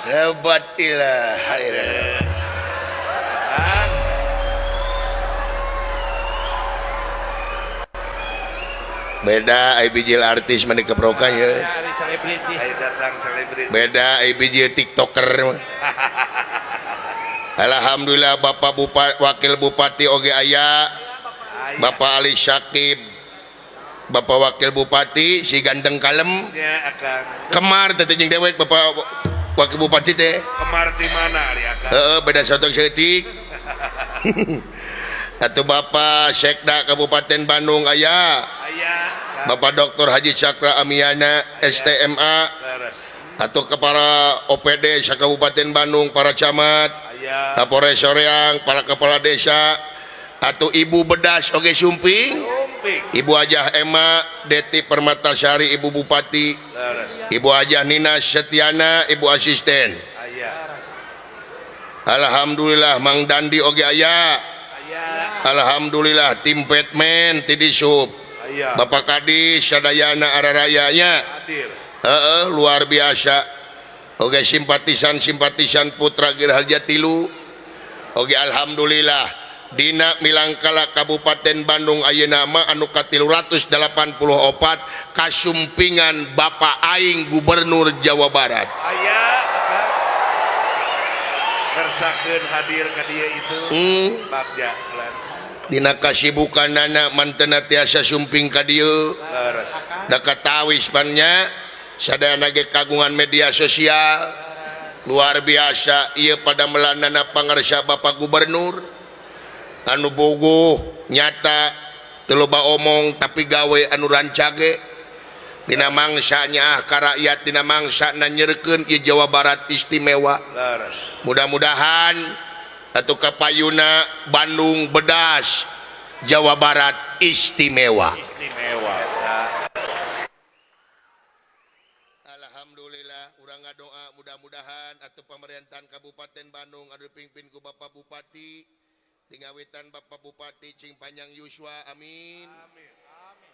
Hebatilah. Beda ai bijil artis mani keprokan ya. Beda ai bijil tiktoker. Alhamdulillah Bapak Bupati, Wakil Bupati oge aya. Bapak Ali Syakib, Bapak Wakil Bupati si ganteng kalem. Ya, Akang. Kemar teh jeung dewek Bapak Wakil Bupati teh. Kemar di mana ari Akang? Beda sotong seutik. Atuh Bapak Sekda Kabupaten Bandung aya. Aya. Bapak Dr. Haji Cakra Amiana STMA. Leres. Atau kepada OPD Kabupaten Bandung, para camat, Aya. Kapolres Soreang, para kepala desa, atau Ibu Bedas oge Sumping, Sumping. Ibu Ajah Ema Deti Permatasari, Ibu Bupati, Leres. Ibu Ajah Nina Setiana, Ibu Asisten. Aya. Alhamdulillah Mang Dandi oge aya. Aya. Alhamdulillah tim Batman Tidisup, Aya. Bapak Kadis Sadayana Ararayanya. Hadir. Luar biasa. Oke, simpatisan Putra Gerharja Tilu. Oke, alhamdulillah dina Milangkala Kabupaten Bandung ayeuna mah anu ka 384 kasumpingan Bapak aing Gubernur Jawa Barat. Aya. Akang. Kersakeun hadir ka dieu itu. Bagja kelan. Dina kasibukanana mantena tiasa sumping ka dieu. Leres. Da katawis pannya sadayana ge kagungan media sosial. Luar biasa ieu pada melanana pangarsa Bapak Gubernur anu bogoh nyata teu loba omong tapi gawe anu rancage dina mangsanya ka rakyat, dina mangsana nyeurekeun ieu Jawa Barat istimewa. Leres. Mudah-mudahan atuh kapayuna Bandung bedas Jawa Barat istimewa. Istimewa. Alhamdulillah urang ngadoa mudah-mudahan atuh pemerintahan Kabupaten Bandung anu dipimpin ku Bapak Bupati tingawitan Bapak Bupati Cing Panjang Yuswa amin. Amin.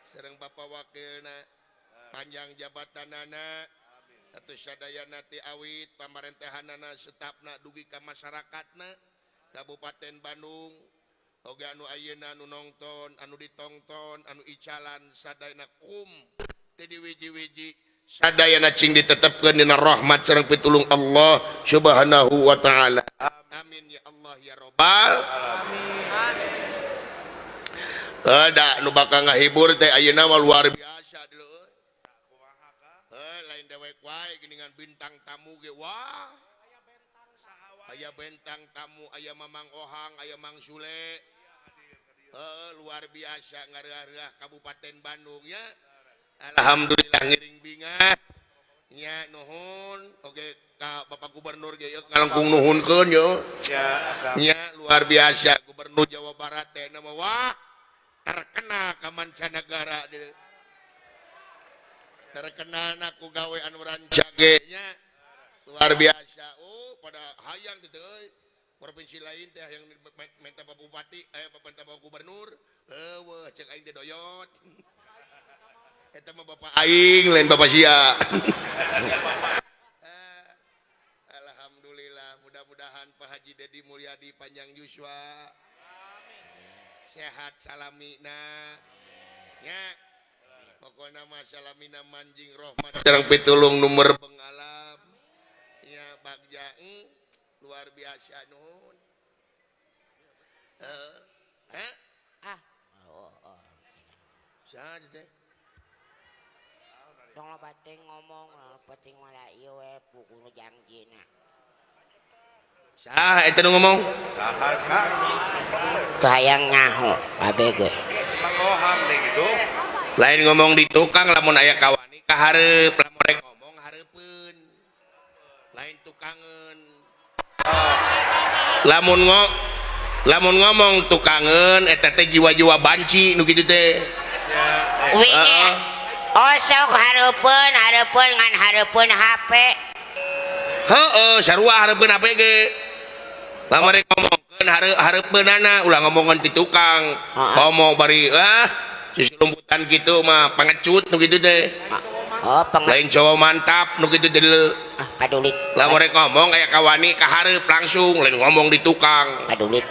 Sareng Bapak Wakilna panjang jabatanana atuh sadayana ti awit pamarentehanana setapna dugi ka masyarakatna Kabupaten Bandung. Oge anu ayeuna anu nongton, anu ditongton, anu icalan sadayana kum teu diwiji-wiji sadayana cing ditetepkeun dina rahmat sareng pitulung Allah Subhanahu wa taala. Amin ya Allah ya Rabbal alamin. Da nu bakal ngahibur teh ayeuna mah luar biasa deuleu. Lain dewek wae geuningan bintang tamu ge wah. Aya bentang tamu, aya Mamang Ohang, aya Mang Sule. Luar biasa ngareurah Kabupaten Bandung ya. Alhamdulillah ngiring bingat. Nya nuhun oge ka Bapak Gubernur ge yeuh ngalengkung nuhunkeun yo. Ya, Akang. Nya luar biasa Gubernur Jawa Barat teh nama wah terkenal ka mancanagara deui. Terkenal na ku gawe anu rancage nya. Luar biasa. Pada hayang gitu euy. Provinsi lain teh yang minta Bapak Bupati, minta Bapak Gubernur, weuh cek aing teh doyot. Eta mah Bapak aing lain Bapak sia. Alhamdulillah, mudah-mudahan Pak Haji Dedi Mulyadi panjang yuswa. Sehat salamina. Nya. Pokona mah salamina manjing rahmat sareng pitulung numur bengalam. Ya bagja luar biasa nuhun. Saha teh? Tong bating ngomong, bating malah ieu we pukul jangjina. Saha eta nu ngomong? Saha Kang? Teu hayang nyaho abege. Mang Ohang nih gitu. Lain ngomong di tukang lamun aya kawani ka hareup, lamun rek ngomong hareupeun. Lain tukangeun. Lamun ngomong tukangeun eta teh jiwa-jiwa banci nu kitu teh. Wingnya. Oh sok hareupeun ngan hareupeun HP. Heeh, sarua hareupeun HP ge. Lamun rek ngomongkeun hareupeunana ulah ngomongan ti tukang. Ngomong bari si lumputan gitu mah pangecut nu kitu teh. Oh, lain cowok mantap nu kitu jadi padulit. lamun rek ngomong aya kawani kahareup langsung lain ngomong di tukang Padulit.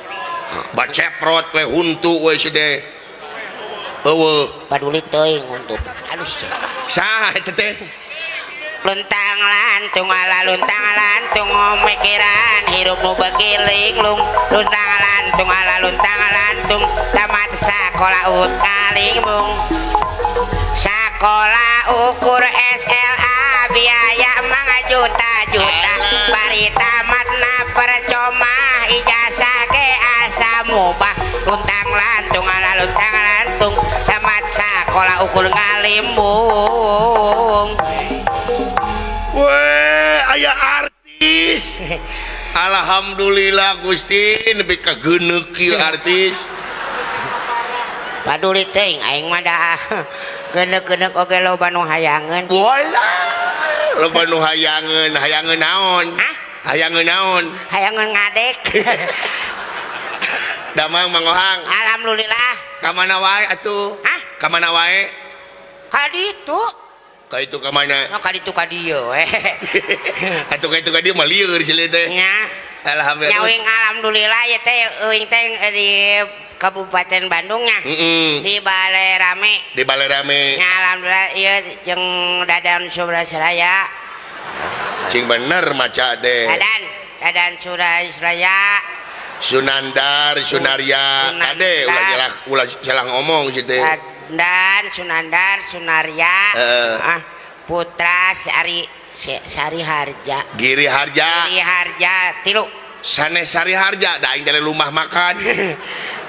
baceprot we huntu we si teh eueuh Padulit teuing untuk halus. saha eta teh Luntang lantung ala luntang lantung mikiran hirup nu begiling lung luntang lantung ala luntang lantung tamat sakola ut kalimbung sakola ukur SLA biaya mga juta-juta bari tamatna percoma ijazah ke asa mubah luntang lantung ala luntang lantung tamat sakola ukur ngalimbung. weh aya artis alhamdulillah Gusti nepi ka geuneuk ieu artis Padulit teuing aing mah da geuneuk-geuneuk oge loba nu hayangeun. wala loba nu hayangeun hayangeun naon Hah? hayangeun naon Hayangeun ngadek. damang mangohang Alhamdulillah. ka mana wae atuh Hah? ka mana wae Ka ditu. ka itu ka mana No ka ditu ka dieu we. atuh ka itu ka dieu mah lieur si teh Nya. alhamdulillah Nyawing alhamdulillah ya teh euing teh di Kabupaten Bandung nya. Di Balai Rame. di Balai Rame Nya alhamdulillah ieu jeung Dadan Surabaya. cing bener maca teh Dadan Surabaya. Sunandar Sunaria kade ulah salah ngomong si teh Dan Sunandar Sunaria Putra Sari Harja Giri Harja tilu sanes Sari Harja da aing teh lumah makan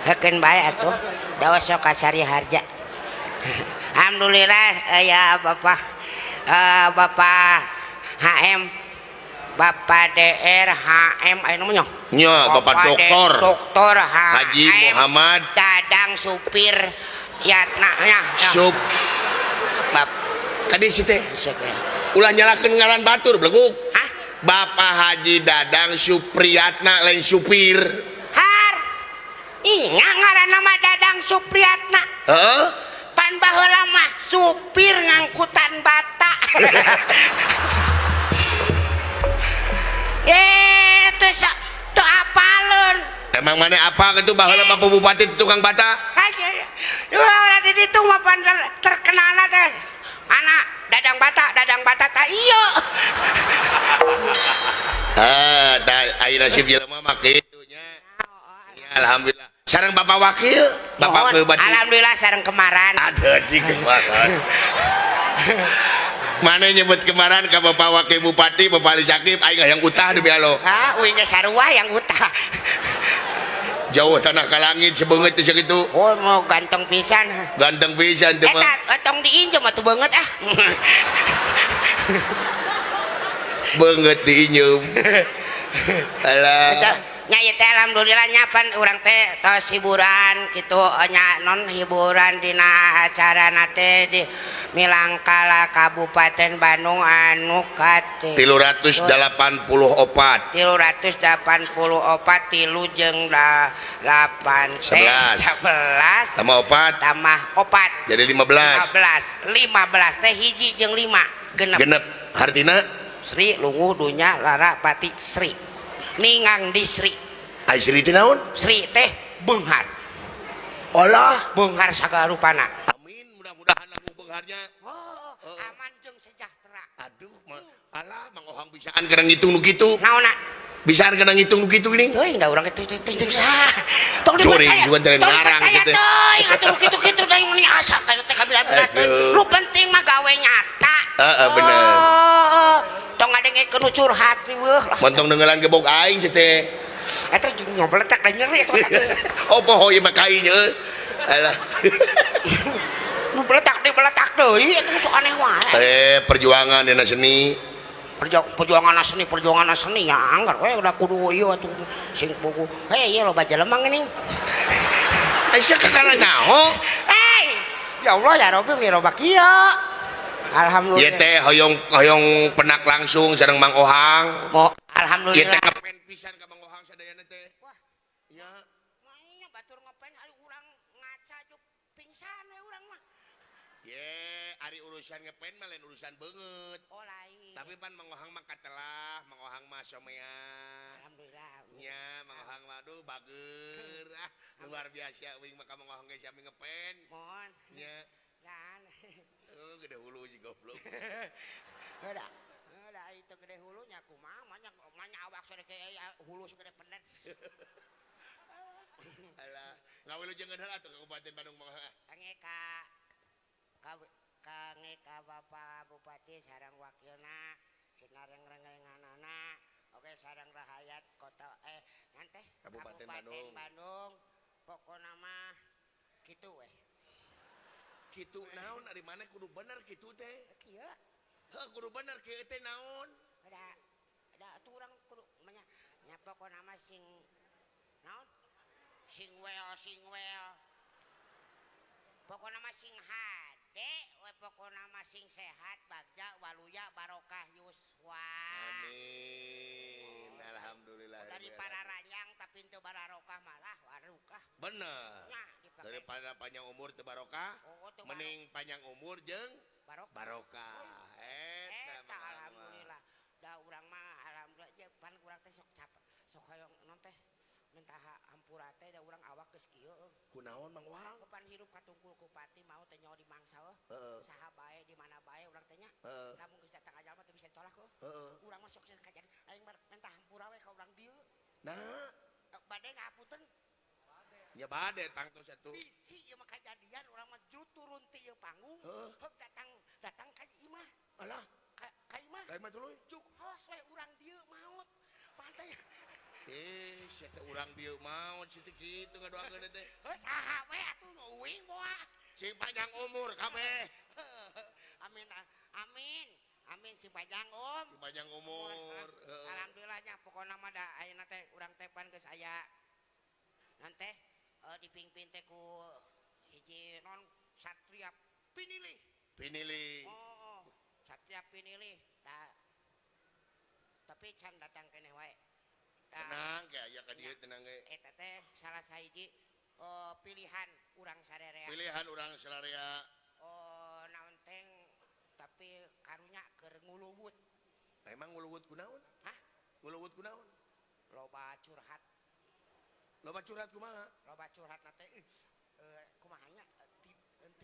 hekeun bae atuh daos sok ka Sari Harja. Alhamdulillah ya Bapak HM Bapak DR HM aya namanya nya Bapak Doktor Haji Muhammad Dadang Supir Yatna nya Sup bab kadi si teh Sok ya. ulah nyalakeun ngaran batur bleguk Hah? Bapak Haji Dadang Supriyatna lain supir Har iya ngaran nama Dadang Supriyatna heeh pan baheula mah supir ngangkutan bata. Tuh apaleun emang mana apa gitu baheula Bapak Bupati tukang bata aja urang di ditu mah pan terkenalna teh anak dadang bata tah ieu da aya nasib jelema mah kitu nya alhamdulillah sareng Bapak Wakil Bapak Bupati alhamdulillah sareng kemaran ada cing kemaran mana nyebut kemarin ke Bapak Wakil Bupati Bapak Ali Sakib aing yang utah demi Allah uing ge sarua yang utah jauh tanah ka langit sebeungeut teh sakitu oh mau ganteng pisan teu mah eta tong diinjem atuh beungeut ah. beungeut diinjem alah nya ieu teh alhamdulillah nyapan urang teh tos hiburan kitu nya non hiburan dina acarana teh di Milangkala Kabupaten Bandung anu kate 384 tilu jeung 8 teh 11 tambah 4 tambah 4 jadi 15 teh hiji jeung 5 genep hartina Sri Lungu Dunya Lara Pati Sri ningang di Sri ai Sri teh naon Sri teh beunghar Allah beunghar sagala rupana amin mudah-mudahan lagu beungharnya aman jeung sejahtera aduh alah mangohang bisaan kana ngitung nu kitu naonna bisaan kana ngitung nu kitu geuning teuing da urang teh saha tong curi juga teh ngarang gitu teuing atuh kitu-kitu da yang asa kana teh kabila-bila lu penting mah gawe nyata bener tong ngadengekeun nu curhat weuh montong dengelan gebog aing si teh eta nyobletak da nyeri eta oh poho ieu mah kai nya alah nu beletak deui eta sok aneh wae perjuangan dina seni perjuangan seni ya anggar we udah kudu ieu atuh sing buku ieu loba jelema geuning aya kakana naon ya Allah ya Rabbi mi loba kieu alhamdulillah ieu teh hoyong penak langsung sareng Mang Ohang alhamdulillah ieu teh ngapen pisan ka Mang Ohang sadayana teh wah nya mainnya batur ngapen ari urang ngaca juk pingsan we urang mah ye ari urus urusan ngepen mah lain urusan banget. Oh lain. Tapi pan mangohang mah katelah, mangohang mah somea. Alhamdulillah. Nya mangohang mah aduh bager luar biasa wing maka mangohang geus sami ngepen. Mohon. Nya. Kan. Gede hulu si goblok. Udah. Udah itu gede hulunya kumaha manya awak sore kayak hulu segede pedet. Alah, ngawilu jangan hal atuh Kabupaten Bandung mah. Kange ka Bapak Bupati sareng wakilna sinareng-rengenganana oke sareng rahayat kota ngan Kabupaten Bandung pokona mah kitu we. Kitu naon ari mana kudu bener kitu teh. Kieu. Heuh kudu bener kieu teh naon? Ada atuh urang kudu nya pokona mah sing naon? Sing well. Pokona mah sing hade, we pokona mah sing sehat, bagja, waluya, barokah, yuswa. Amin. Alhamdulillah. Daripada ranjang tapi teu barokah malah warukah. Bener. Nah, daripada panjang umur teu barokah, mending panjang umur jeung barokah. Eta alhamdulillah. Da urang mah alhamdulillah je pan urang teh sok hoyong non teh minta hampura teh da urang awak geus kieu. Kunaon Mang Wang? Pan hirup katungkul ku pati mau teh nyaho di mangsa saha bae di mana bae urang teh nya. Lamun geus datang ajal mah teu bisa ditolak urang mah sok kajadian aing minta hampura we ka urang dieu. Nah, bade ngapunten. Ya bade tangtos atuh. Bisi ieu mah kajadian urang mah turun ti ieu panggung. Heuk datang ka imah. Alah, ka imah. ka imah tuluy. Juk hos we urang dieu maot. Pantai. Sia teh urang dieu maot situ kitu ngadoakeun teh. Saha we atuh uing moal. Sing panjang umur kabeh. Amin si panjang om. Sing panjang umur. Alhamdulillah nya pokona mah da ayeuna teh urang teh pan geus aya. Nanti dipingpin teh ku hiji non Satria Pinilih. Oh, Satria Pinilih. Tapi can datang keneh wae. Tenang ya ka dieu tenang ge. Eta teh salah sahiji pilihan urang sadarea. Pilihan urang sadarea. Naon teh tapi karunya keur nguluwut. Emang nguluwut kunaon? Hah? Nguluwut kunaon? Loba curhat. Loba curhat kumaha? Loba curhat na teh kumaha nya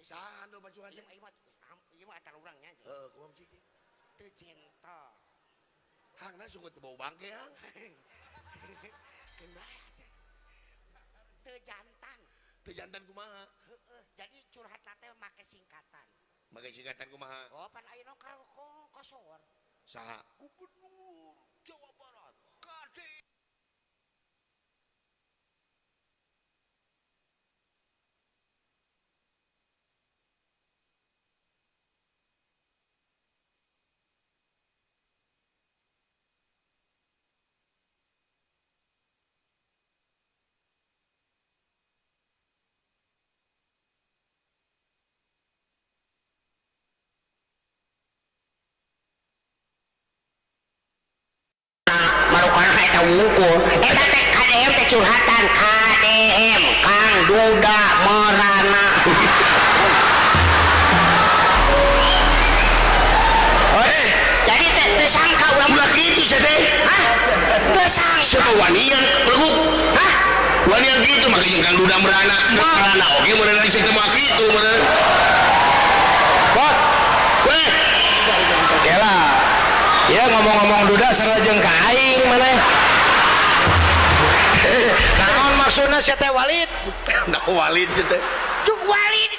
Saha loba curhat? Ieu mah atal urang nya. Kumaha ciki? Teu cinta. Hangna sungguh teu bau bangke hang. Teu jantan. Teu jantan kumaha? Jadi curhat na teh make singkatan. Make singkatan kumaha? Oh pan ayeuna kosor. Saha? Gubernur Jawa Barat. Kadek. Wungkul eta teh KDM teh curhatan KDM Kang Duda Merana. Jadi teh sangka urang ulah kitu sia teh. Hah? Teu sangka. Siapa wanian leguk? Hah? Wanian kitu mah jeung Kang Duda Merana. Merana oge meureuh di situ mah kitu meureuh. Bot. Weh. Yalah. Ya ngomong-ngomong Duda sareng ka aing maneh. Naon maksudna sia teh Walid? Nah Walid sia teh. Cuk Walid.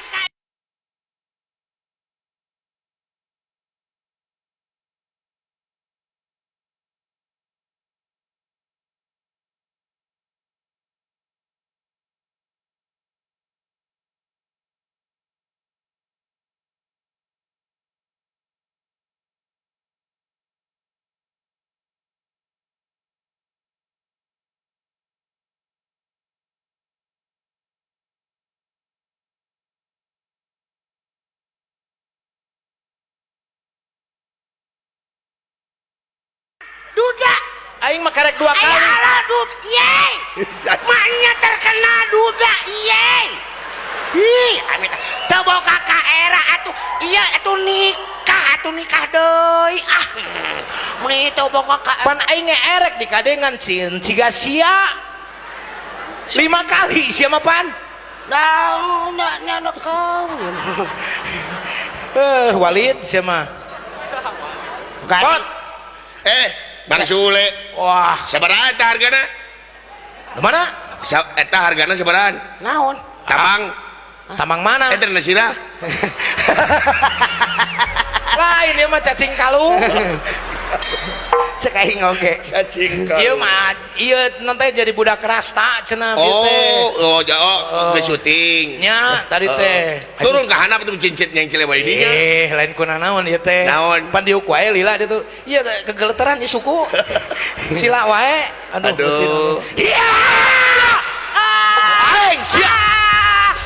Duda Aing mah karek 2 kali. Alah Dud maknya terkena Duda Hi amit teu boga ka era atuh iya atuh nikah deui mun teu boga ka pan aing ngeerek di kadengan cin ciga sia 5 kali sia mah pan daun nya kawin Walid sia mah Pot. Bang Sule wah sabaraha eta hargana di mana eta hargana sabaraha naon tamang mana eta nasira lain ieu mah cacing kalung cek aing oge cacing ieu mah ieu nanti jadi budak rasta cenah bieu teh ke syuting nya tadi teh turun ke handap tuh cincin yang cilewai dinya lain kuna naon ieu teh naon pan diuk wae lila dia tuh ieu kegeleteran ieu suku sila wae aduh iya aing sia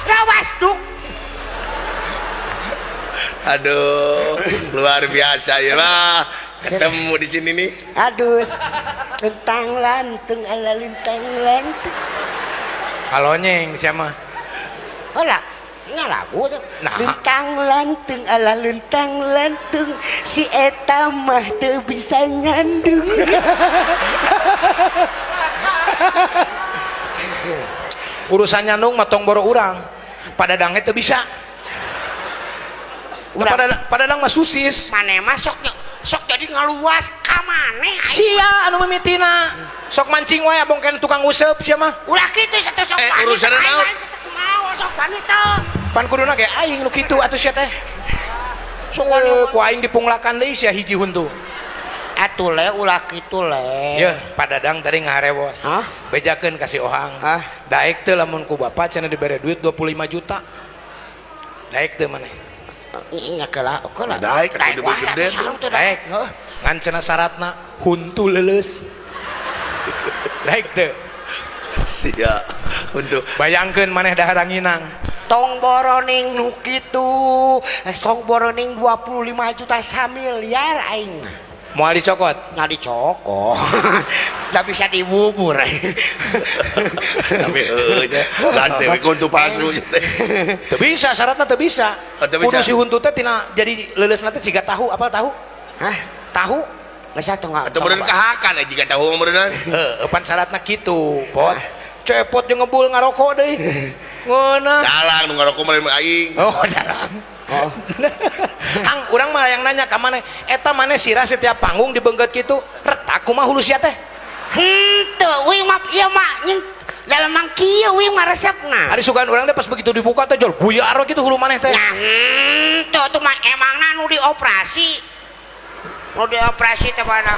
rawas duk aduh luar biasa ya lah ketemu di sini nih aduh lentang lantung ala lentang lantung kalonyeng sia mah olah nya lagu tuh Nah. lentang lantung ala lentang lantung si eta mah teu bisa nyandung urusan nyandung mah tong boro urang padadang teh bisa padadang mah susis maneh mah sok jadi ngaluas ka maneh sia anu mimitina sok mancing wae abong kan tukang useup sia mah ulah kitu sates sok urusan naon sok wanita pan kuduna ge aing nu kitu atuh sia teh sok ku aing dipunglakan deui sia hiji huntu atuh le ulah kitu le ye padadang tadi ngaharewos hah bejakeun kasih ohang daek teh lamun ku bapa cenah dibere duit 25 juta daek teh maneh nya kala daek atuh gede daek ngan cenah syaratna huntu leuleus daek teh sia untuk bayangkeun maneh dahar nginang tong boroning nu kitu tong boroning 25 juta samiliar aing moal dicokot nggak dicokok nggak bisa dibubur tapi lantai kuntu pasu teu bisa syaratna teu bisa teu kudu bisa. si huntu teh tina jadi leuleusna teh siga tahu apal tahu hah tahu nggak satu nggak atau meureun kahakan jika tahu meureun pan syaratna kitu pot cepot jeung ngebul ngarokok deui ngeunah dalang nu ngarokok meureun aing oh dalang hang urang mah yang nanya ka maneh eta maneh sirah setiap panggung dibeungkeut kitu retak kumaha hulu sia teh henteu wing mah ieu mah nying dalam mang kieu wing mah resepna ari sugan urang teh pas begitu dibuka teh jol buyar we kitu hulu maneh teh nah henteu tuh mah emangna nu dioperasi teh mana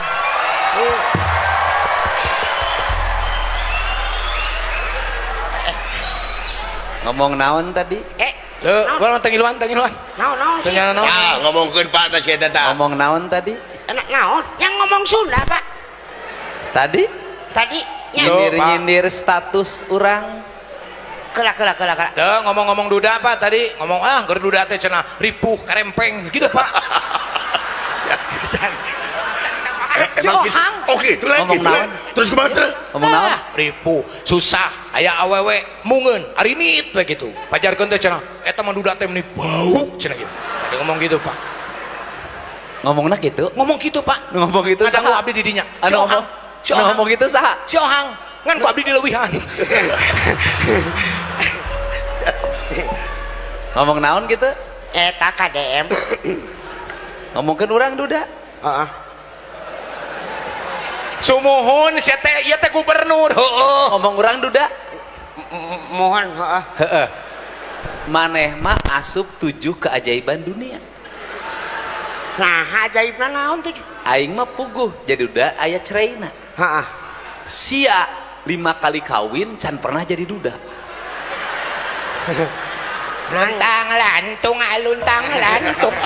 ngomong naon tadi gua teu ngiluan naon sih naon ya ngomongkeun Pak teh eta tah ngomong naon tadi naon yang ngomong Sunda Pak tadi tadi nyindir status orang kela teu ngomong duda Pak tadi ngomong keur duda teh cenah ripuh karempeng gitu Pak emang gitu oke itu lagi Ngomong naon? terus kemana ngomong naon ripuh susah aya awewe mungeun arinit we gitu pajarkeun teh cenah eta mah duda teh meni bau cenah gitu tadi ngomong gitu Pak ngomongna gitu ngomong gitu Pak ngomong gitu ada saha abdi di dinya anu ngomong ngomong gitu saha si Ohang ngan ku abdi di leuwihan ngomong naon gitu eta KDM ngomongkeun urang duda heeh sumuhun sia teh ieu teh gubernur heueuh ngomong urang duda mohon heeh heeh maneh mah asup 7 keajaiban dunia nah ajaibna naon tuh aing mah puguh jadi duda aya cereina heeh sia 5 kali kawin can pernah jadi duda luntang lantung luntang lantung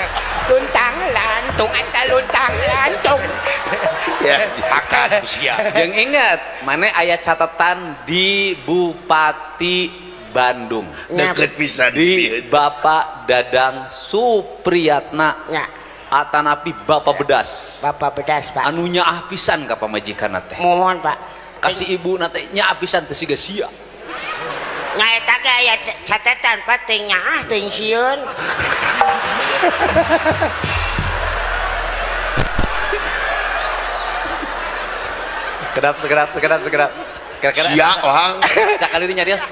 luntang lantung anta luntang lantung ya akan sia jeung ingat maneh aya catatan di Bupati Bandung deket pisan di Bapak Dadang Supriyatna ya atanapi Bapak Bedas Bapak Bedas Pak anu nyaah pisan ka pamajikanna teh mohon Pak kasih ibu nate nyaah pisan teh siga sia Nya eta ge aya catatan pentingnya teuing sieun. Sekedap. Kira-kira Sia orang. sakali nyarios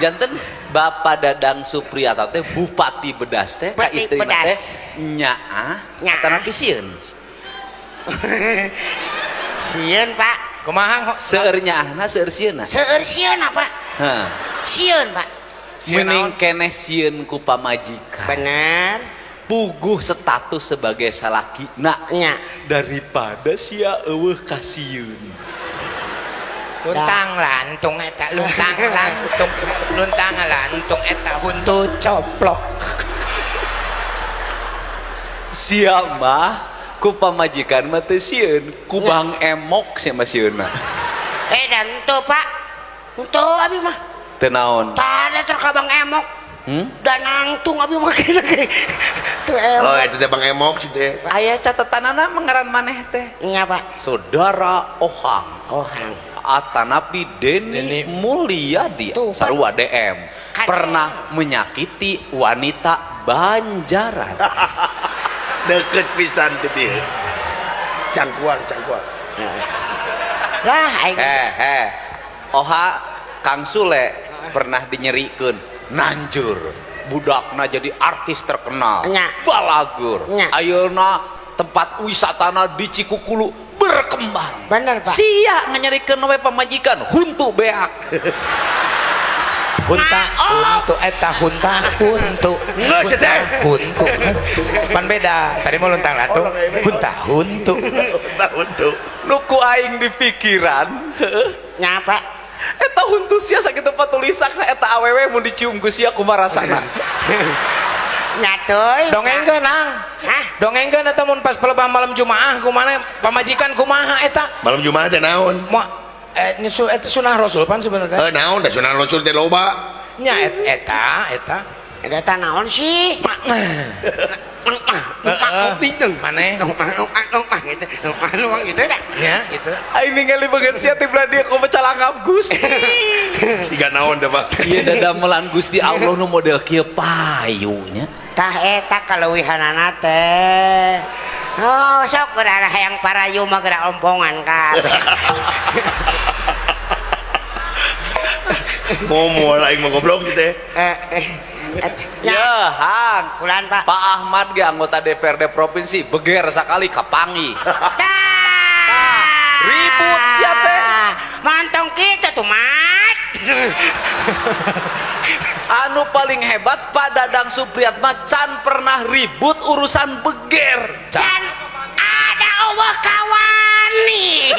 janten Bapak Dadang Supriyatna teh Bupati Bedas teh ka Bupati istrina teh Bedas. nyaah Nyaah. tanapi sieun. Sieun Pak. Kumaha Seueur nyaahna seueur sieunna. Seueur sieun apa? Heeh. Sieun Pak. Mending keneh sieun ku pamajikan. Bener. Puguh status sebagai salakina Nya. daripada sia eueuh ka sieun. luntang lantung eta luntang lantung eta huntu coplok. Sia mah ku pamajikan mah teu sieun, ku Bang Emok sia mah sieunna. Dan tuh Pak. Tuh abi mah. Teu naon. Tada terkabang emok. Dan nangtung abi mah kena. Tuh Oh, emok. itu teh Bang Emok sih teh. Aya catatanana mengaran maneh teh. Nya Pak. Saudara Ohang Oh hang. Atanapi Deni Mulyadi Tuh, sarua DM Kan. pernah menyakiti wanita Banjaran. Deket pisan teh dia. Cangkuang. Lah aing. Oha Kang Sule pernah dinyerikeun nanjur budakna jadi artis terkenal. Nya. Balagur. Nya. Ayeuna tempat wisatana di Cikukulu berkembang. Bener Pak. Sia nganyarikeun we pamajikan huntu beak. Hunta huntu eta huntu Nggak, sih, teh. huntu pan beda tadi mau luntang lantung hunta huntu Untuk. Nuku aing di pikiran, Nya Pak. eta huntu sia sakitu patulisanna eta awewe mun dicium ku sia kumaha rasana. Nyatoy. dongengkeun nang Hah? dongengkeun eta mun pas pelebah malam Jumaah kumaha pamajikan kumaha eta Malam Jumat teh naon? mau nyusul eta sunah Rasul pan sebenarnya Naon dah Sunan Rasul teh loba. nya eta Eta naon sih? maneh gitu dah. ya gitu Aing ningali beungeut sia ti dia ku calangap Gusti. Siga naon teh, Pak. Ieu dadamelan Gusti Allah nu model kieu payunya. Tah eta kaleuwihanana teh. Oh, sok geura hayang parayu mah geura ompongan kabeh. Momo lah aing mah goblok gitu teh. Ya, Hang. Kulan Pak. Pak Ahmad ge anggota DPRD provinsi beger sakali kapangi. Tah. Ribut sia teh. Mantong kita tuh, Mat. Anu paling hebat Pak Dadang Supriyatna can pernah ribut urusan beger. Dan ada Allah kawan nih.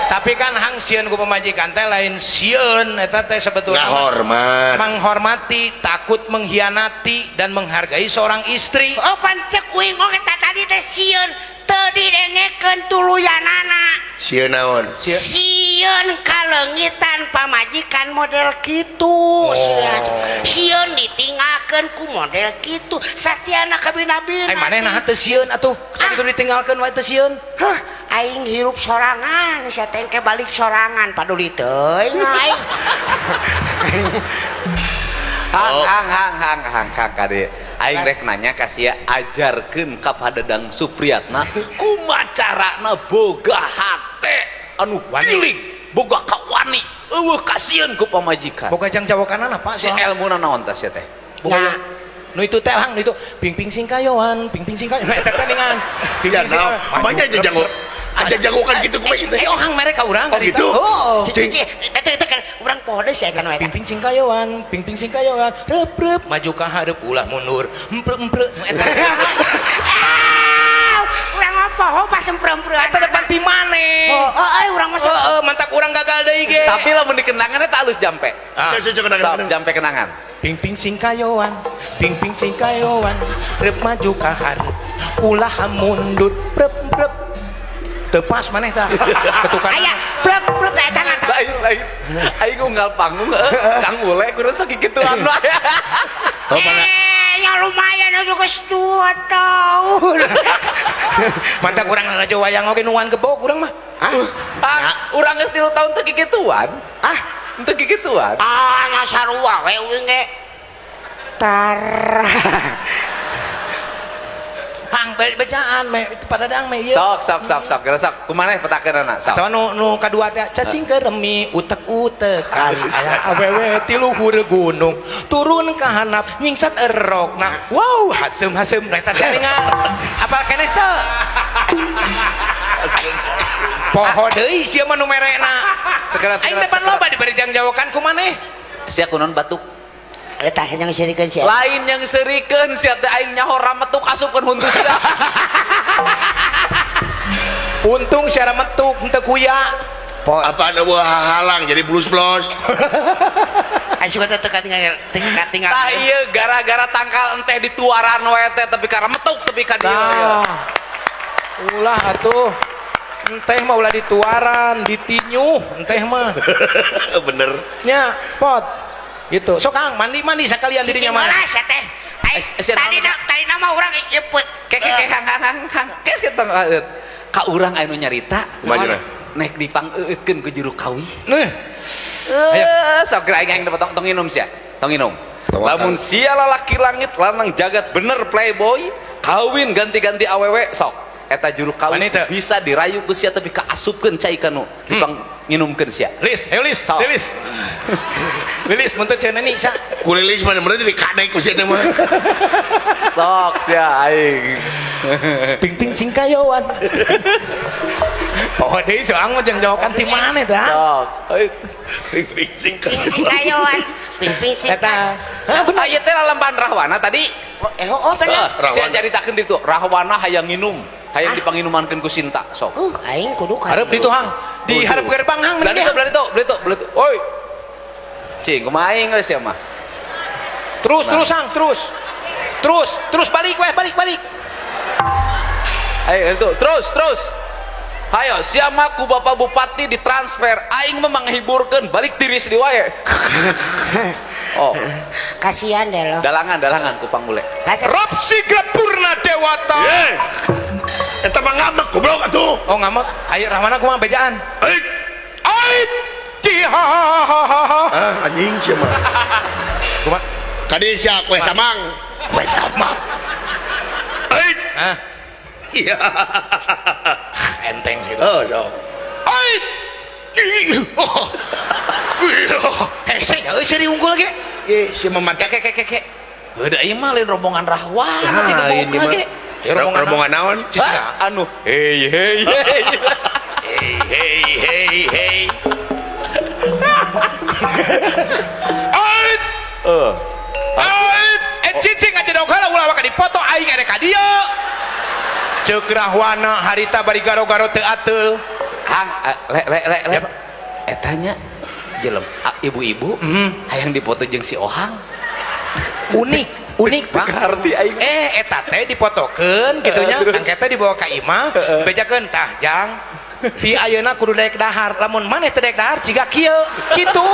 tapi kan hang sieun ku pamajikan teh lain sieun eta teh sebetulnya Ngahormat. menghormati, takut mengkhianati dan menghargai seorang istri. Oh pancek uing oke tadi teh sieun teu didengekeun tuluyanana. Sieun naon? Sieun kalengitan pamajikan model kitu. Sieun ditinggalkeun ku model kitu. Satyana kabina-bina. Ai manehna teh sieun atuh. Sakitu ditinggalkeun wae teh sieun. Hah, aing hirup sorangan, sia tengke balik sorangan paduli teuing aing. Hang kade. Aing rek nanya ka sia ajarkeun ka Pak Dadang Supriyatna kumaha carana boga hate anu giling, boga kawani, eueuh kasieun ku pamajikan. Boga jang jawakanana Pak. Si elmuna naon tah sia teh? Nya, Nu itu teh hang nu itu ping singkayoan. Eta teh ningan. Siga naon? Banyak aja jago. Aja jagokan gitu ku masih teh. Si ohang mereka urang Oh, gitu? Oh. eta kan urang poho deui sia kan eta. Ping singkayoan, rep maju ka hareup ulah mundur. Empreu eta. Urang poho pas empreu-empreu. Eta depan ti maneh. Oh, urang masuk. Heeh, mantap urang gagal deui ge. Tapi lamun dikenangan eta halus jampe. Sok jampe kenangan. Ping singkayoan, rep maju ka hareup ulah mundur. Prep. Tepas maneh tah. Ketukan. Aya, plek eta nata. Lain. Aing unggal panggung Kang Ule kudu sakikituan wae. Nya lumayan juga 2 tahun. Mantap urang ngarajo wayang oge nuan gebog urang mah. Urang geus 3 tahun teu gigituan. Teu gigituan. Nasarua we ge tar Hang bacaan me itu padadang me ieu. Sok geresok kumaneh petakeunana sok. Atawa nu kadua teh cacing keremi utek-utekan aya awewe ti luhur gunung turun ka handap nyingsat erokna. Wow, haseum-haseum eta garingan. Apal keneh teu? Poho deui sia mah nu merena. Aing teh pan loba diberi jangjawokan ku maneh. Sia kunaon batuk. eta yang sirikeun sia Lain yang serikeun sia teh aing nyaho rametuk asupkeun huntu sia. Untung sia rametuk henteu kuya. Apa anu halang jadi blues-blos. aya suka teh tinggal Tah ieu gara-gara tangkal enteh dituaran we teh tapi ka rametuk tapi ka dieu. Ulah atuh. Enteh mah ulah dituaran, ditinyu, enteh mah. Bener. Nya, pot. Gitu. Sok Kang, mandi sekalian dirinya mah. malas ya teh tadi nama orang nyebut Hang. Kes kita ka urang anu nyarita. Kumaha Nek dipangeueutkeun ku juru kawi. Ayo. Sok geura aing dapat tong inum sia. Tong inum. Lamun sia lalaki langit lanang jagat bener playboy, kawin ganti-ganti awewe sok. Eta juru kawi Wanita. bisa dirayu ku sia tapi kaasupkeun cai kanu dipang nginumkeun sia. Lis, ayo Lis, Sok. Lilis. Lilis mun teu cenah ni sa. Kulilis mana bener di kadek ku sia teh mah. Sok sia aing. Ping-ping singkayoan. Oh, deui soang mah jangjawokan ti maneh tah. Sok. Sing singkayoan ping singkat Eta. Hah, bener. Aya teh lalampahan rahwana tadi. bener Sia caritakeun ditu. Rahwana hayang nginum, hayang dipanginumankeun ku Sinta. Sok. aing kudu Hareup ditu Hang. Di hareup gerbang Hang Beli itu. Oi. Cing, kumaha aing geus ya mah. Terus Hang, terus balik weh, balik. Ayo itu, terus. Hayo, siapa ku Bapak Bupati ditransfer, aing mah manghiburkeun, balik tiris di wae. Oh, kasihan deh lo dalangan ku panggule. Rob Sigrat Purna Dewata. Eta mah ngamek goblok atuh. Oh ngamak, ayo Rahwana kumaha bejaan? Ait. Ciha. Anjing sia mah. Kumaha? Kadi sia kue tamang. Kue tamang. Ait. Hah? Iya. Enteng sih itu. Oh, sok. Ait. Saya seri unggul lagi. Si memat Kek. Udah ieu mah lain rombongan Rahwana Ah, tidak ini bohong mah. lagi. Ya, rombongan naon? Hah? Anu, hey. Hey. Ait. Ait. Cicing aja dong kalau ulah ka dipoto aing ada ka dieu. Ceuk Rahwana harita bari garo-garo teu ateul. Hang, le. Etanya jelem ibu-ibu hayang dipoto jeung si Ohang. Unik Pak. Arti aing. Eta teh dipotokeun kitunya, Terus? angket teh dibawa ka imah, bejakeun tah jang. Ti ayeuna kudu daek dahar, lamun maneh teu daek dahar ciga kieu, kitu.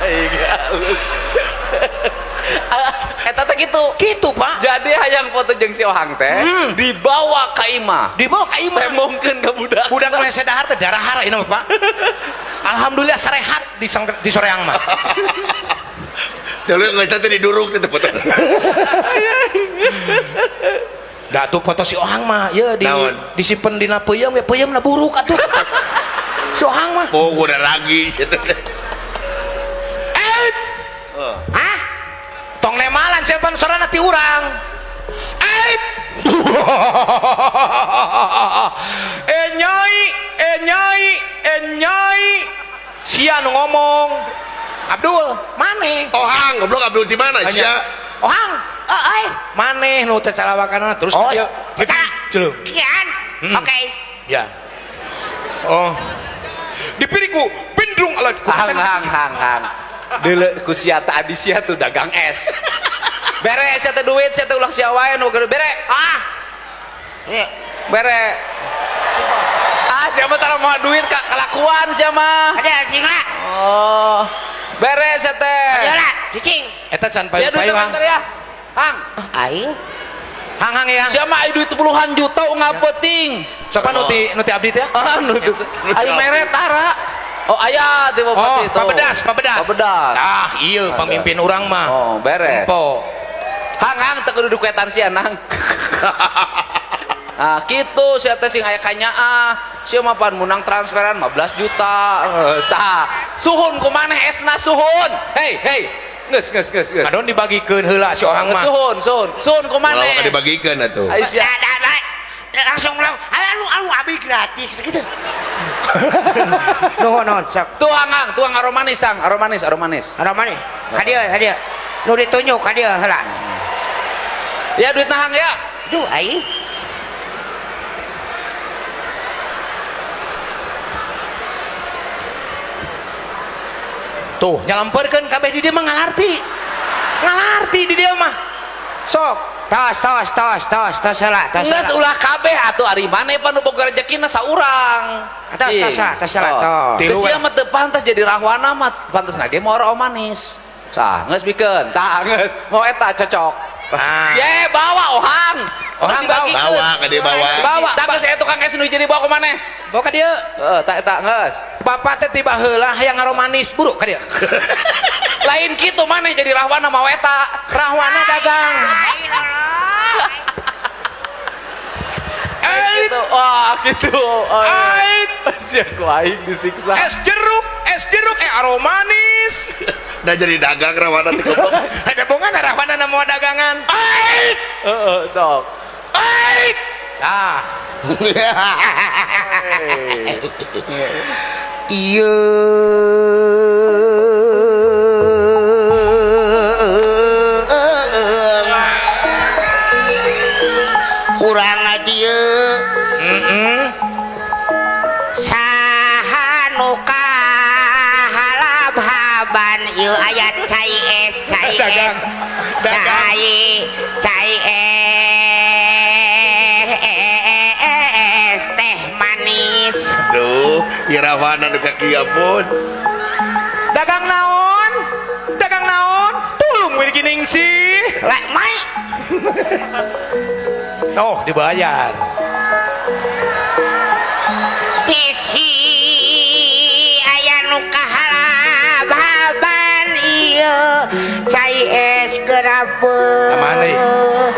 Aing halus. Eta teh gitu. Kitu Pak. Jadi hayang foto jeung si Ohang teh dibawa ka imah. Dibawa ka imah. Temongkeun ka budak. Budak mese dahar teh darahar ieu mah Pak. Alhamdulillah sarehat di soreang mah. Teuleung geus teh diduruk teh foto. Da tuh foto si Ohang mah ye Naon? disimpen dina peuyeum ge peuyeumna buruk atuh. Si Ohang mah. Oh, udah lagi sia teh. hah Tong nemalan siapa sorana ti urang. Nyai. Sia nu ngomong. Abdul, maneh. Ohang, goblok Abdul di mana sia? Ohang, oi maneh nu teh salawakanna terus oh dia cara kian oke Ya. Oh. Dipiriku bindrung alat ku. Hang. Deuleu ku sia teh adi sia tuh dagang es. Bere sia teh duit sia teh ulah sia wae nu bere. Bere. Sia mah tara moal duit kalakuan sia mah. ada cing lah Oh. Bere sia teh. ada lah cicing Eta can Ya duit payu-payu Hang. bentar ya. Hang. aing Hang ya. Sia mah aya duit puluhan juta ngapeuting. Siapa nuti abdi teh? Anu tuh. Ayo mere tara. Oh aya di bupati itu. Pabedas. Pabedas. Ah, iya pemimpin orang mah. Oh, beres. Po. Hang teu kudu kuetan sia nang. Nah, gitu sia teh sing aya kanyaa. Sia mah pan menang transferan 15 juta. Tah. Suhun ku maneh esna suhun. Hei. Geus. Kadon dibagikeun heula si orang mah. Suhun ku Kalau maneh. dibagikan atuh. Ai sia. Langsung bilang alu abi gratis gitu. Nuhun sok. Tuang aromanis sang, aromanis. Mana? Hadiah. Nu ditunjuk hadiah heula. Ya duit nahang ya. Duh aing. Tuh, nyalamperkeun kabeh di dieu mah ngalarti. Ngalarti di dieu mah. Sok. Tos heula. Geus ulah kabeh atuh ari maneh pan nu boga rezekina saurang. Tos heula. Geus sia mah teu pantas jadi rahwana mah, pantasna ge moal manis. Tah, geus pikeun. Tah, geus. Mau eta cocok. Ye, bawa ohang dibagikeun. Bawa ka dia bawa. Tah geus aya tukang es nu jadi bawa ka maneh. Bawa ka dieu. Tah eta geus. Bapak teh tiba heula hayang ngaromanis buru ka dieu. Lain kitu maneh jadi rahwana mau eta. Rahwana dagang. Gitu. Wah, gitu. Ait. Sia ku aing disiksa. Es jeruk aromanis. Dah jadi dagang rawana teh goblok. Ada bongan rahwana na mau dagangan. Ait. Sok. Ait. Ah. Iya. Kurang dia. Sahanuka halab-haban ieu ayat cai es. Dagang. Cai es teh manis. Aduh, irawana nu kieu pun. Dagang naon? Tulung we geuning sih. Lek mai. Oh, dibayar. Isi aya nu kahalab-haban ieu cai es gerapeun. Mana ieu?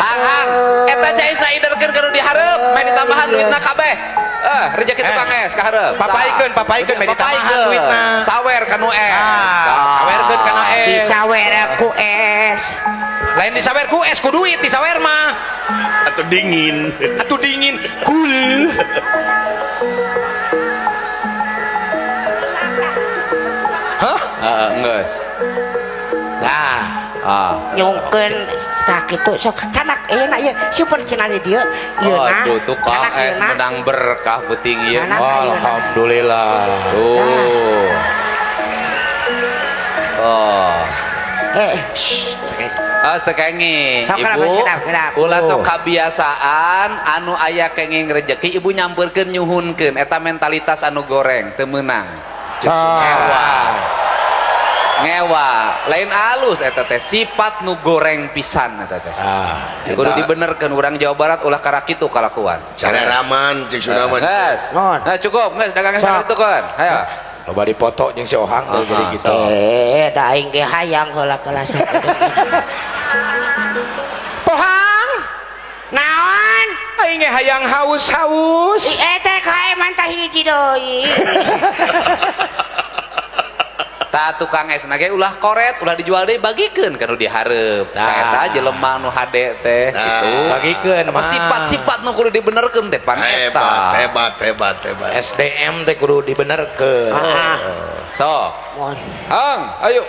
Hang. Eta caisna iderkeun kudu dihareup, main ditambahan duitna kabeh. Rezeki tukang es ka hareup. Papaikeun main ditambahan duitna. Sawer kanu es. Sawerkeun kana es. Disawer ku es. Lain disawer ku es ku duit disawer mah. Atau dingin. Atuh dingin, cool. Hah? Geus. Nah, Nyungkeun tah kitu sok canak enak ieu super cenah di dieu ieu na. Aduh, tukang es menang berkah peuting ieu. Canak. alhamdulillah. Tuh. Teu kenging. Sok Ibu, kedap. ulah sok kabiasaan anu aya kenging rezeki ibu nyampeurkeun nyuhunkeun eta mentalitas anu goreng teu meunang. Ngewa lain alus eta teh sifat nu goreng pisan eta teh. Kudu dibenerkeun urang Jawa Barat ulah kara kitu kalakuan. Cara raman jeung sunaman. Geus. Nah cukup geus dagang sakitu keun. Hayo. Loba dipoto jeung si Ohang teh jadi gitu. Da aing ge hayang heula kelas. Pohang, Naon? aing ge hayang haus. Teh kae mantah hiji deui. Ta tukang es nage ulah koret ulah dijual deui bagikeun kanu dihareup. Eta jelema nu hade teh gitu. Bagikeun mah. Sifat-sifat nu kudu dibenerkeun teh pan eta. Hebat. SDM teh kudu dibenerkeun. So. Hang, ayo.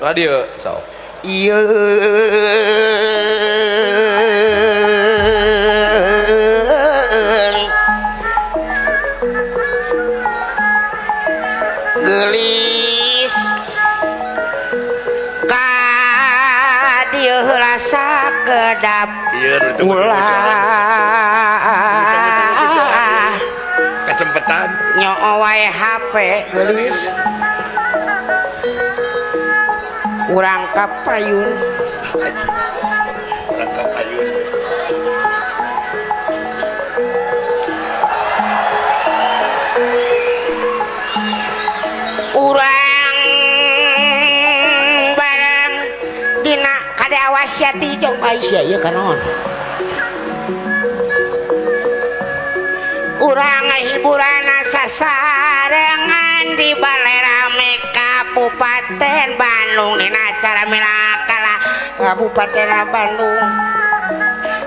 Radio, so. Iya. Gelis ka dieu rasa kedap Iya, ulah kesempatan. nyowae HP gelis urang kapayun Asyati jeung Aisyah ieu kanaon urang hiburana sasarengan di Balai Rame Kabupaten Bandung dina acara Milakala Kabupaten Bandung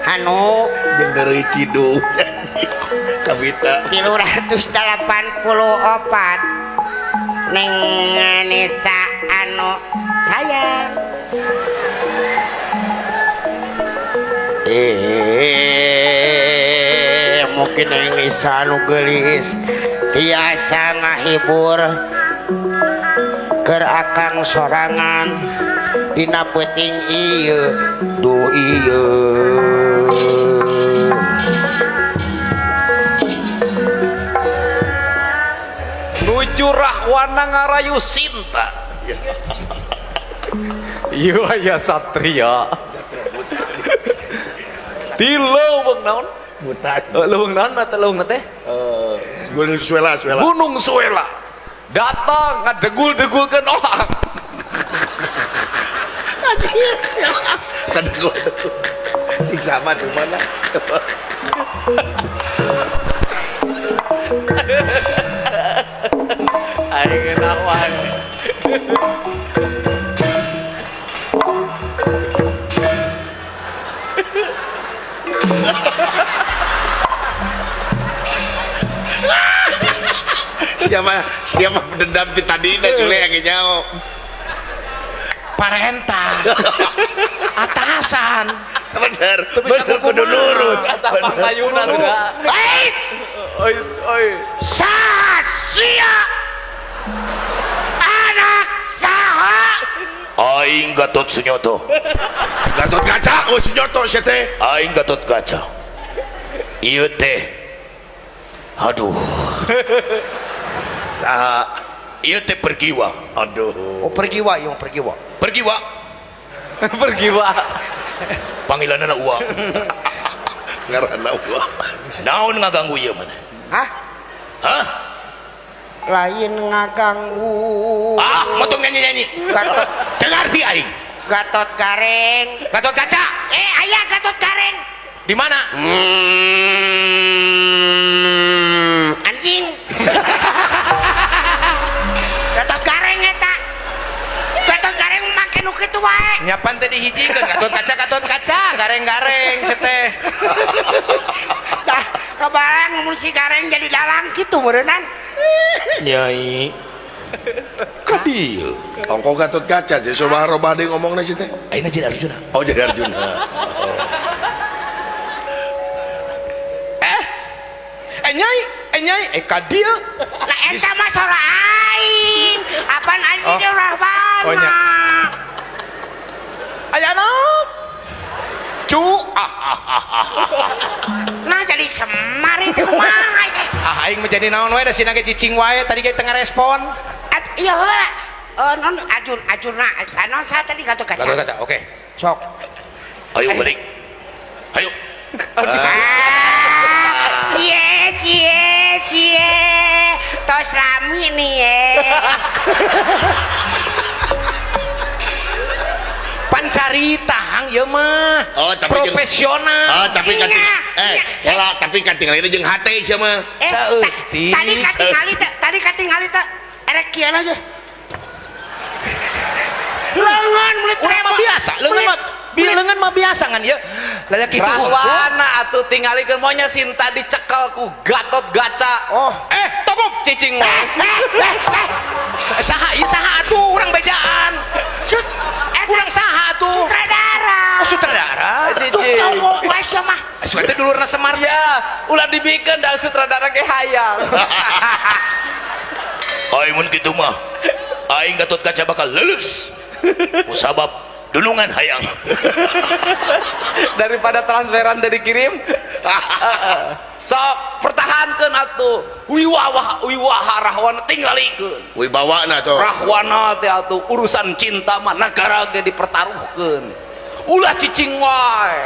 anu jeung deui Cidung Kawita 384 Neng Nisa anu sayang mungkin Neng Nisa anu geulis tiasa ngahibur keur akang sorangan dina peuting ieu duh ieu nuju rahwana ngarayu Sinta ieu aya satria ti leuweung naon buta leuweung naon mah teh leuweung teh Gunung Suela Gunung Suela datang ngadegul-degulkeun orang kadang siksa mah tuh mana aing kenawan siapa dendam ti tadina cule yang jauh parentah atasan bener kudu nurut asa pangayunan baik oi sasia anak saha aing Gatot Sunyoto Gatot Kaca oh si Nyoto sia teh aing Gatot Kaca ieu teh aduh saha ieu teh pergiwa aduh oh pergiwa pergiwa pergiwa panggilanna uang ngaranna ulah naon ngaganggu ieu mana hah lain ngaganggu motong nyanyi Gatot dengar ti aing Gatot Gareng Gatot Kaca aya Gatot Gareng di mana anjing Gatot Gareng eta Gatot Gareng make nu kitu wae nyapan teh dihijikeun Gatot Kaca gareng-gareng teh dah kabarang mun si Gareng jadi dalang kitu meureunnan nyai ka dieu ongko Gatot Kaca jadi suruh robade ngomongna sih teh ayeuna jadi Arjuna oh jadi Arjuna nyai ka dieu lah eta mah sora aing apaan anjing dia ulah bana aya naon cu nah jadi semar itu kumaha teh aing mah jadi naon wae da sina ge cicing wae tadi ge tengah respon iya heula non ajurna non saya tadi Gatot Kaca oke sok ayo balik ayo cie tos rami nih pancarita hang ieu mah profesional tapi kating tapi kating lain jeung hate sia mah tadi katingali teh erek kieu aja lengan meuli urang mah biasa leungeun mah biasa ngan ieu lalaki rahwana atuh tingalikeun monya Sinta dicekel ku Gatot Kaca togok cicing mah saha atuh urang bejaan urang saha atuh sutradara cicing gua sia mah suete dulurna Semar ya ulah dibikeun da sutradara ge hayang ai mun kitu mah aing Gatot Kaca bakal leuleus kusabab dulungan hayang daripada transferan dari kirim sok pertahankan atuh wiwaha rahwana tinggalikeun wibawana tuh rahwana teh atuh urusan cinta mah nagara ge dipertaruhkeun ulah cicing wae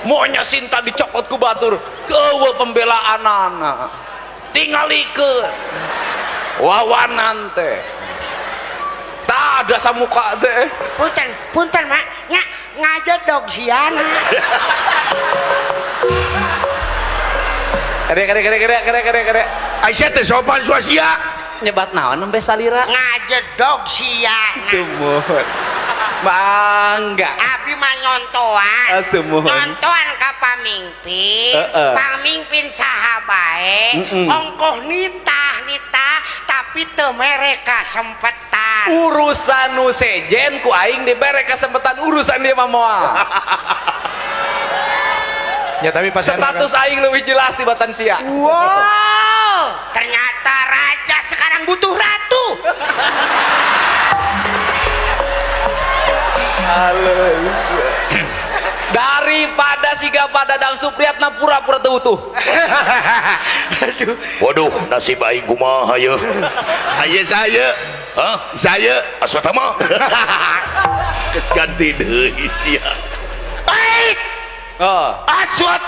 monya Sinta dicokot ku batur keueuh pembelaanana tinggalikeun wawanan teh tak ada samuka teh punten mak nya ngajedog siana. Kere. Aisyah teh sopan swasia. Nyebat naon nembe salira? Ngajedog siana. Sumuhun. Mangga. Abi mah nyontoan. Sumuhun. Nyontoan ka pamimpin. Pamimpin saha bae. Ongkoh nitah tapi teu mere kasempetan. Urusan nu sejen ku aing dibere kesempatan urusan dia mah moal. Ya tapi pas Status aing lebih jelas di batan sia. Wow, ternyata raja sekarang butuh ratu. Halus. Daripada siga pada Dadang Supriyatna pura-pura teu utuh. Waduh, nasib aing kumaha ye. Haye saya. Hah? Saya Aswatama. geus ganti deui sia. Baik, Oh, Aswat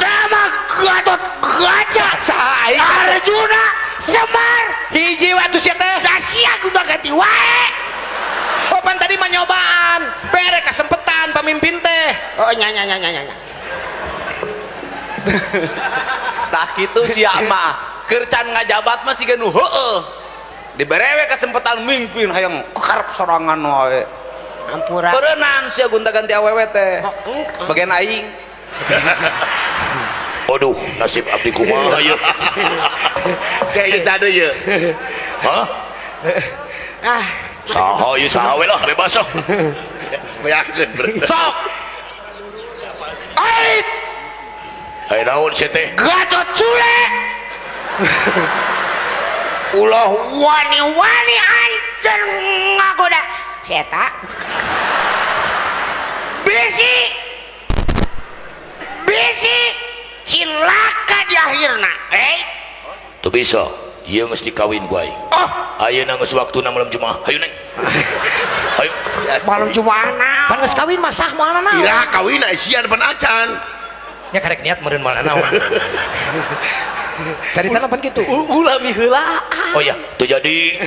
Tama Gatot Kaca Arjuna Semar hiji waktu sia teh. Dasia kudu ganti wae. Opan tadi mah nyobaan. Bere kasempetan pamimpin teh. Oh nya. tah kitu sia mah keur can ngajabat mah siga nu heueuh. Diberewe kesempatan mimpin hayang karep sorangan wae. Ampura. Berenang sia gonta-ganti awewe teh. Bagian aing. Waduh, nasib abdi kumaha ye. Kayak sadu ye. Hah? Saha ye saha we lah bebas lah. Bayakeun berarti. Sok. Aik Hai naon sia teh? Gatot Sule. Ulah wani-wani anjeun ngagoda. Seta. Bisi cilaka di akhirna. Tuh bisa. Ieu geus dikawin ku aing. Oh, Ayeuna geus waktuna malam Jumaah. Hayu neng. Hayu. malam Jumaah. Pan geus kawin mah sah moalna naon. Ira kawin Aisyah depan acan. Nya karek niat meureun moalna naon. Caritana pan kitu. Ulah miheula. Oh ya, tuh jadi.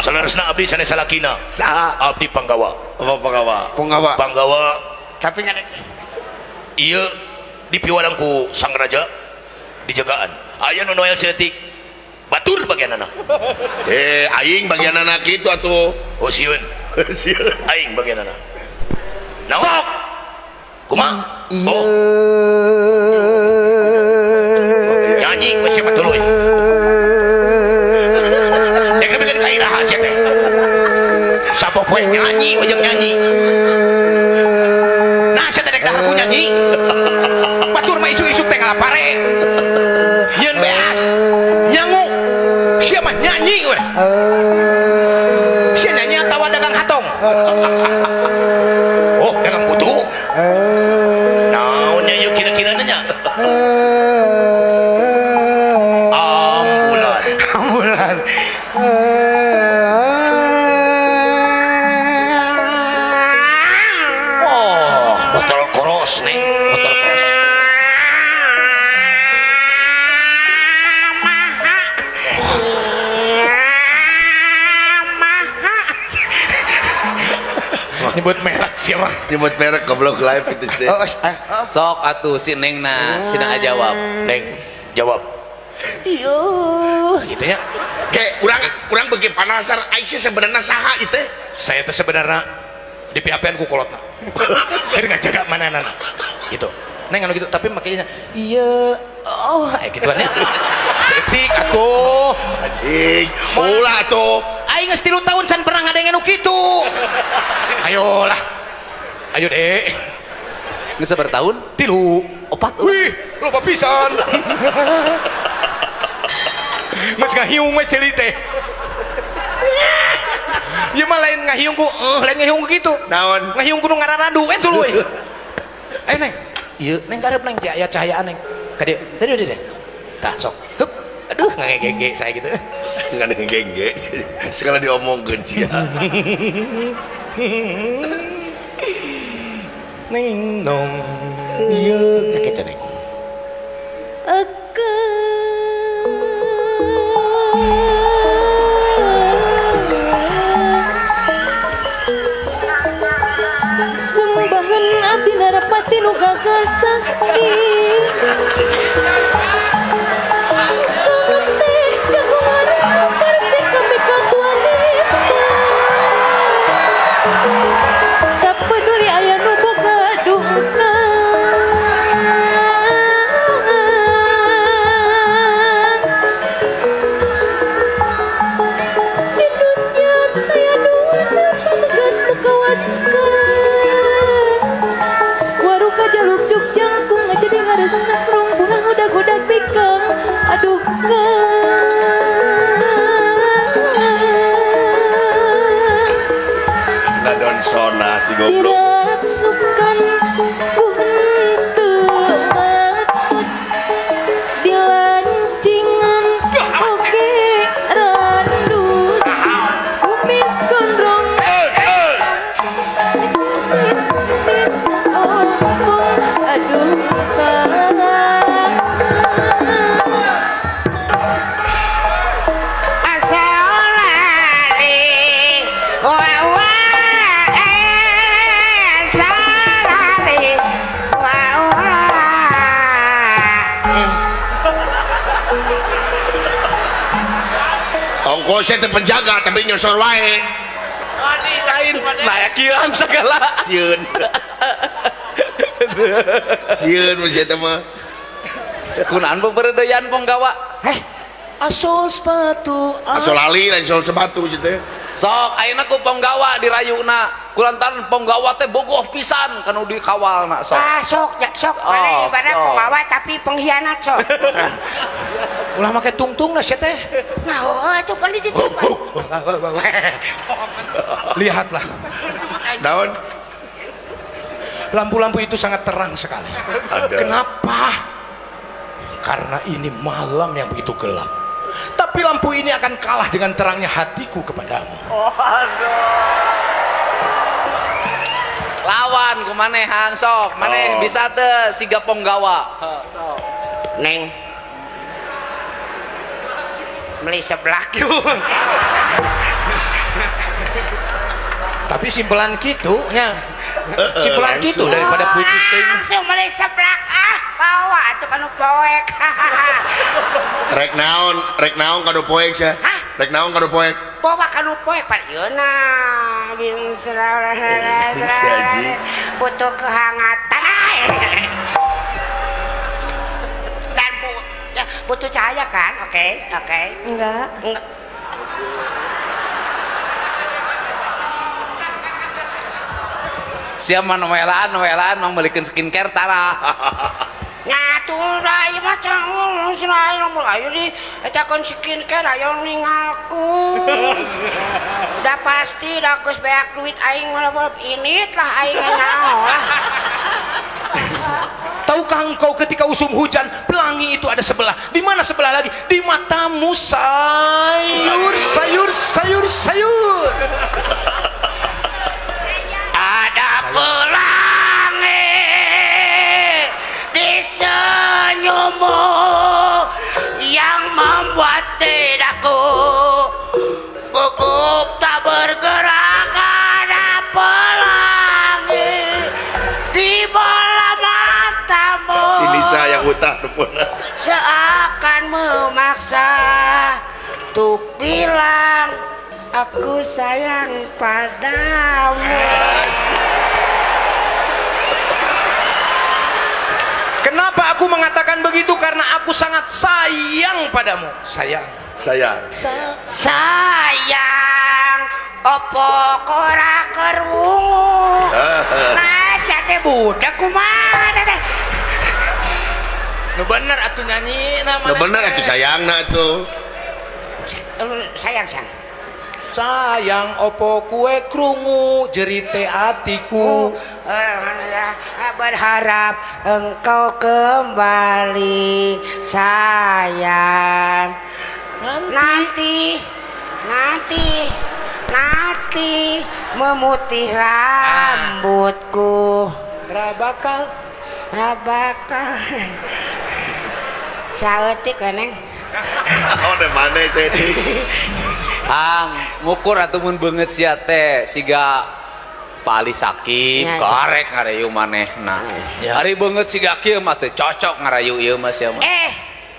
Salaresna abdi sanes salakina. Saha? Abdi Panggawa. Apa penggawa? Panggawa Tapi ngadek ieu dipiwadang ku sang raja dijagaan. Aya nu noel seetik batur bagianana. Aing bagian anak itu atuh. Oh sieun. Aing bagianana. Naon? Sok. Kumaha? Oh. Nyanyi we siapa tuluy. Dek lebih ka iraha sia teh. Sapo poe nyanyi ujung nyanyi. Nah sia teh dek aku nyanyi. Batur mah isuk-isuk teh ngalapare. Yeun beas. Nyangu. Sia mah nyanyi we. Sia nyanyi atawa dagang hatong. Oh, dagang putu. Naonnya yuk kira-kira nanya. Ambulan. Oh, motor koros nih, motor koros. Nyebut merek siapa? Nyebut merek goblok live itu teh. Sok atuh si Nengna sidang jawab. Neng, jawab. Iya, gitu ya. Kayak urang bagi panasar Aisyah sebenarnya saha itu? Saya teh sebenarnya di PHP-an ku kolotna. Keur ngajaga manehna. Gitu. Neng anu gitu, tapi makanya iya, oh, gituan ya. Setik atuh. Anjing, ulah tuh. Aing geus 3 tahun can pernah ngadenge nu kitu. Ayolah. Ayo deh. Geus sabar tahun? 3. 4. Wih, loba pisan. Mas ngahiung we ceuli teh. Ieu mah lain ngahiung ku, lain ngahiung ku kitu. Naon? Ngahiung kudu ngararadu tuh euy. Ayo neng. Ieu neng karep neng aya cahayaan neng. Ka dieu. Tadi deh. Tah sok. Hup. Aduh ngegege saya gitu. Enggak ada gengge. Sekali diomongkeun sia. Neng nong. Ieu sakit neng. boga sakit kangen teh jagoan percek kami katuan tak peduli aya nu boga dungna di dunia aya dungna pamegat nu kawaskan warung kajaluk juk jangkung aja di ngaresna krung kurang udah godak pikang aduh Ladon sona ti goblok. dirasukan kuntemat dilancingan oke randut kumis gondrong aduh asolali wawa asolali wawa Ongkosnya teh penjaga tapi nyosor wae. Layakian segala. Sieun. Sieun masih teh mah. Kunaan beberedayan ponggawa. Asol sepatu Asal lali lain soal sepatu situ teh. Sok ayeuna ku ponggawa dirayuna kulantaran ponggawa teh bogoh pisan kanu dikawalna sok. sok sok Oh, mana ibarat sok. penggawa tapi pengkhianat sok ulah make tungtung sia teh nah itu kan di lihatlah Daun. lampu-lampu itu sangat terang sekali. Ada. Kenapa? Karena ini malam yang begitu gelap. Tapi lampu ini akan kalah dengan terangnya hatiku kepadamu. Lawan ku manehang sok. Maneh bisa teu siga ponggawa. neng beli sebelah yuk Tapi simpelan gitu nya. Simpelan gitu daripada putih ting. langsung beli sebelah bawa tuh kan poek Rek naon kado poek sia. Hah? Rek naon kado poek. bawa kan poek pak Yuna bin butuh kehangatan dan butuh cahaya kan oke enggak Siap mah noelaan membelikan skincare tara. nyatu dah iya macam selain nomor ayo di eta kon skincare ayo ningalku udah pasti dah kus beak duit aing malah ini lah aing naon lah Tahukah engkau ketika usum hujan pelangi itu ada sebelah? Di mana sebelah lagi? Di matamu sayur. ada pelangi di senyummu yang membuat tidakku gugup tak bergerak. Ada pelangi di bola matamu Si Lisa yang utah rupana. seakan memaksa untuk bilang aku sayang padamu. Kenapa aku mengatakan begitu? Karena aku sangat sayang padamu. Sayang. Sayang opo kora kerungu nah teh budak kumaha teh Nu bener atuh nyanyi nama. Nah bener atuh sayangna atuh. sayang Sayang opo kue krungu jerite atiku. berharap engkau kembali sayang nanti memutih rambutku Rabakal saeutik keneng Oh de mana jadi. Ang ngukur atuh mun beungeut sia teh siga Pak Ali Sakib Ya. korek ngarayu manehna. Ya. Ari beungeut siga kieu mah teu cocok ngarayu ieu mah sia mah.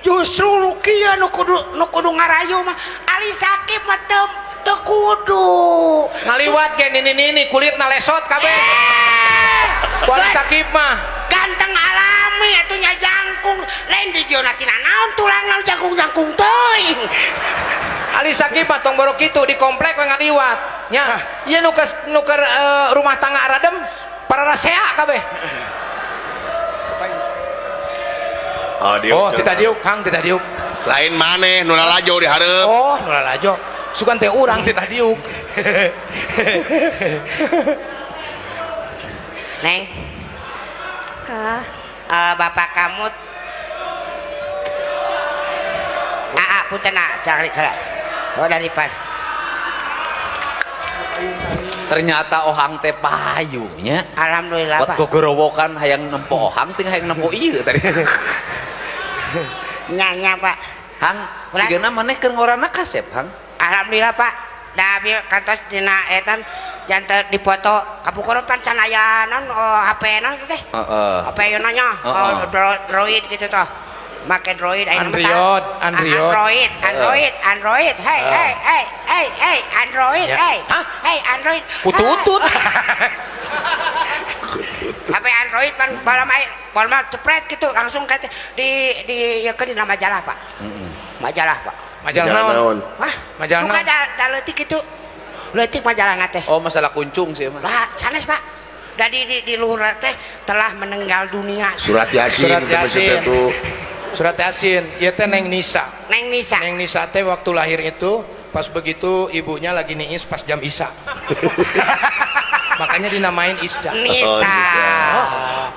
Justru nu kieu nu kudu ngarayu mah Ali Sakib mah teu kudu ngaliwat ge nini kulitna lesot kabeh. Kuali Sakib mah ganteng alami atunya jangkung lain di jiona tina naon tulang naon jangkung teuing. Ali Sakib mah tong baru kitu di komplek we ngaliwat nya. Ieu nuker rumah tangga aradem para rasea kabeh. Oh, tita diuk, Kang, tita diuk. lain maneh nu lalajo di hareup. Oh, nu lalajo. Sugan teh urang tita diuk. Neng, Kah, bapak kamu putena cari kala. Oh dari pan. Ternyata ohang teh payunya. Alhamdulillah Buat Pak. gogorowokan hayang nempo ohang ting hayang nempo ieu tadi. Nya Pak. Hang, sigeuna maneh keur ngorana kasep, Hang. Alhamdulillah Pak. Da abi kantos dina etan janten dipoto kapukureun pan can aya naon HP naon teh. Heeh. HP yo nanya Droid gitu toh. Make Droid aya Android. Android. Hey Android. Ya. Hey. Hah? Hey Android. Kututut. HP Android pan balam cepret gitu langsung kate di dina majalah Pak. Majalah Pak. Majalah naon? Wah, Majalah buka naon? da leutik itu. Leutik majalah teh. Oh, masalah kuncung sih mah. Lah, sanes Pak. Da di luhur teh telah meninggal dunia. Surat Yasin Surat teh maksudnya Yasin. tuh. Surat Yasin, ieu teh Neng Nisa. Neng Nisa. Neng Nisa teh waktu lahir itu pas begitu ibunya lagi niis pas jam Isya. Makanya dinamain Isca. Nisa.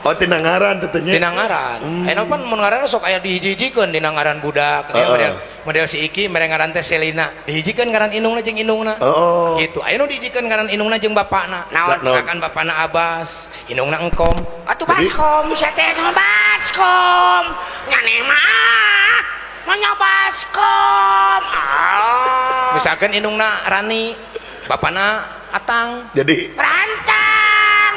Oh, tina ngaran tetenya. Dina ngaran. Eno pan mun ngaran sok aya dihiji-hijikeun dina ngaran budak. Dia model si Iki mere ngaran teh Selina. Dihijikeun ngaran indungna jeung indungna. Oh. Gitu. Aya nu dihijikeun ngaran indungna jeung bapana. Naon? Misalkan bapana Abbas, indungna Engkom. Atuh baskom, sia teh baskom. Nyane mah. Nya baskom. Misalkan indungna Rani, bapana Atang Jadi Rantang.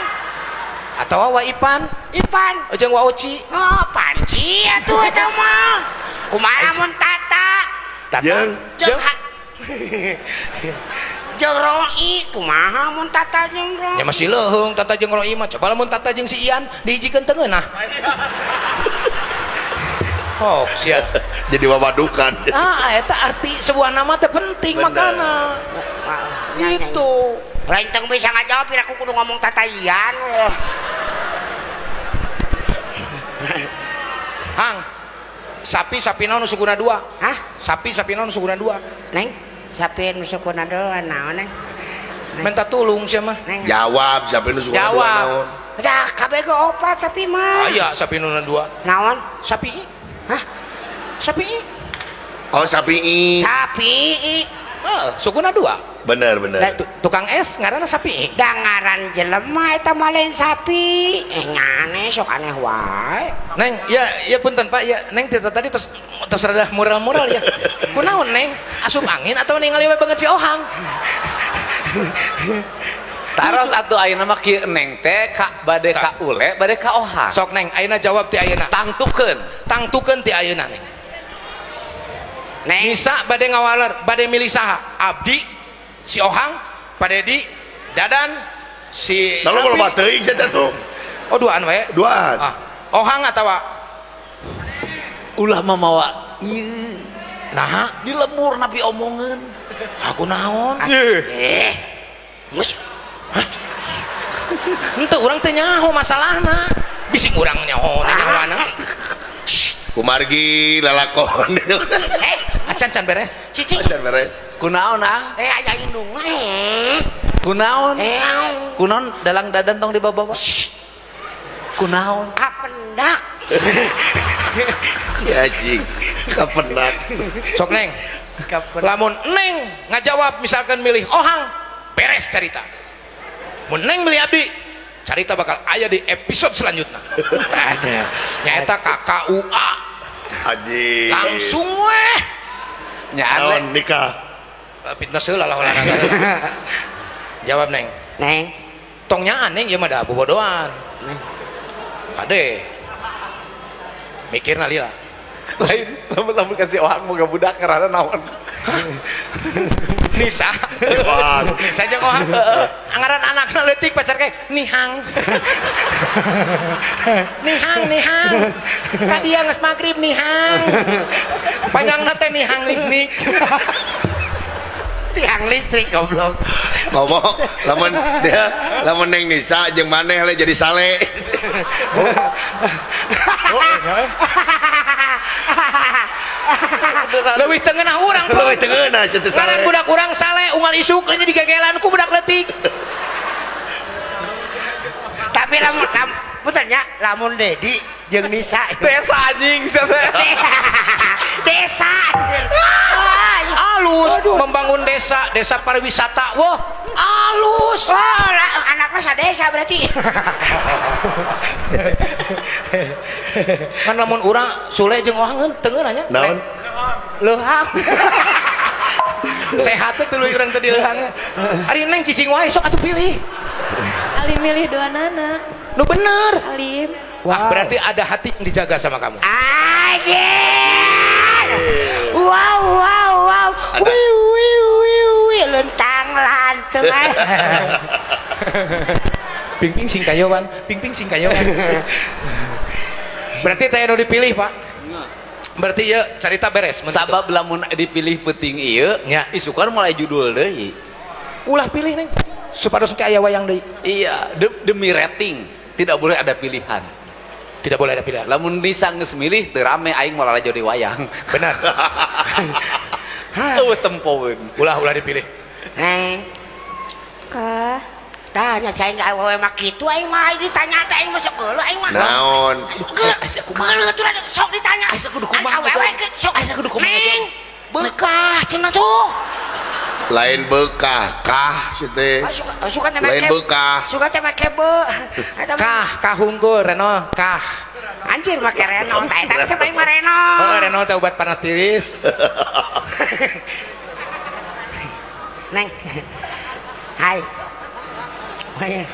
atau Wa Ipan, Ipan. jeung Wa Oci. Oh, panci atuh eta mah. Kumaha mun Tata? jeung Jeung jeung Roi, kumaha mun Tata jeung Roi? Ya masih leuheung Tata jeung Roi mah. Coba lamun Tata jeung si Ian dihijikeun teu ngeunah. Oh, sia. jadi wawadukan. Eta arti sebuah nama teh penting makana. Gitu. Lain teu bisa ngajawab pira aku kudu ngomong Tataian. Hang. Sapi naon nu suguna 2? Hah? Sapi naon nu suguna 2? Neng, sapi nu sukuna doan naon neng? Minta tulung sia mah. Neng. Jawab siapa nu suka Jawab. naon? Dah kabeh ge opat sapi mah. Aya sapi nu 2. Naon? Sapi. Hah? Sapi. Oh, sapi. Sapi. Suguna 2. Bener. Tukang es ngaranna Sapi. Da ngaran jelema eta mah lain sapi. Ngane sok aneh wae. Neng, ya punten Pak, ya Neng tadi terus rada mural-mural ya. Kunaon Neng? Asup angin atau ningali we banget si Ohang? Taros atuh ayeuna mah kieu Neng teh ka bade ka ule, bade ka ohang. Sok Neng, ayeuna jawab ti ayeuna. Tangtukeun ti ayeuna Neng. Neng, Nisa bade ngawaler, bade milih saha? Abdi, si Ohang, Pak Dedi, Dadan, si Lalu kalau Abi. bateuing cenah tuh. Oh duaan we. Duaan. Ohang atawa Ulah mah mawa ieu nah di lemur napi omongeun. aku naon? mus Henteu urang teh nyaho masalahna. Bisik urang nyaho nyahoana. Kumargi lalakon. Acan beres. cici. Acan beres. Kunaon ah? Aya indung. Kunaon? Kunaon dalang dadan tong dibawa-bawa? Kunaon? Kapendak. Ya cing. Kapenak. Sok Neng. Lamun Neng ngajawab misalkan milih Ohang, beres cerita. Mun Neng milih Abdi, cerita bakal aya di episode selanjutnya. Nyaeta KKUA. Aji. Langsung weh. Naon nikah. Fitness heula lah olahraga. Jawab Neng. Neng, tongnya aneh ya mah dah bobodohan kade mikirna lila lain lamun kasih orang boga budak karena naon Nisa Nisa jeung orang ngaran anakna leutik pacar kayak nihang nihang kadia geus magrib nihang panjangna teh nihang niknik tiang listrik goblok. ngomong lamun neng Nisa jeung maneh le jadi sale leuwih teu ngeunah urang leuwih teu ngeunah sia teh ngaran sale budak urang sale unggal isuk nya digegelan ku budak leutik Tapi lamun Dedi jeung Nisa desa anjing sia teh desa alus membangun desa pariwisata wah alus anaknya sadesa berarti kan lamun urang Sule jeung Ohangeun teu ngeunah nya naon leuhang sehat teh tuluy urang teh di leuhangnya ari neng cicing wae sok atuh pilih Alim milih dua anak. nu bener Alim. wah berarti ada hati yang dijaga sama kamu Anjir. Wow. Ada. Wih, lentang lantung. ping sing kayowan berarti teh nu dipilih Pak berarti ya cerita beres sabab lamun dipilih penting ieu nya isukan mulai judul deui ulah pilih neng supados ke aya wayang deui iya demi rating tidak boleh ada pilihan tidak boleh ada pilihan lamun Nisa geus milih teu rame aing moal jadi wayang benar eueuh tempoeun ulah dipilih Neng, Kah. tanya cai enggak awewe mah kitu aing mah ditanya teh aing masuk geuleuh aing mah. naon Asa kumaha aturan sok ditanya. Asa kudu kumaha Awewe sok asa kudu kumaha Neng, bekah cenah tuh. lain bekah kah sia teh Suka teh lain make. bekah Suka teh make be. Eta mah kah hungkul Reno kah anjir make Reno teh eta siapa yang mah Reno. oh Reno teh obat panas tiris Neng. Hai. Oh iya.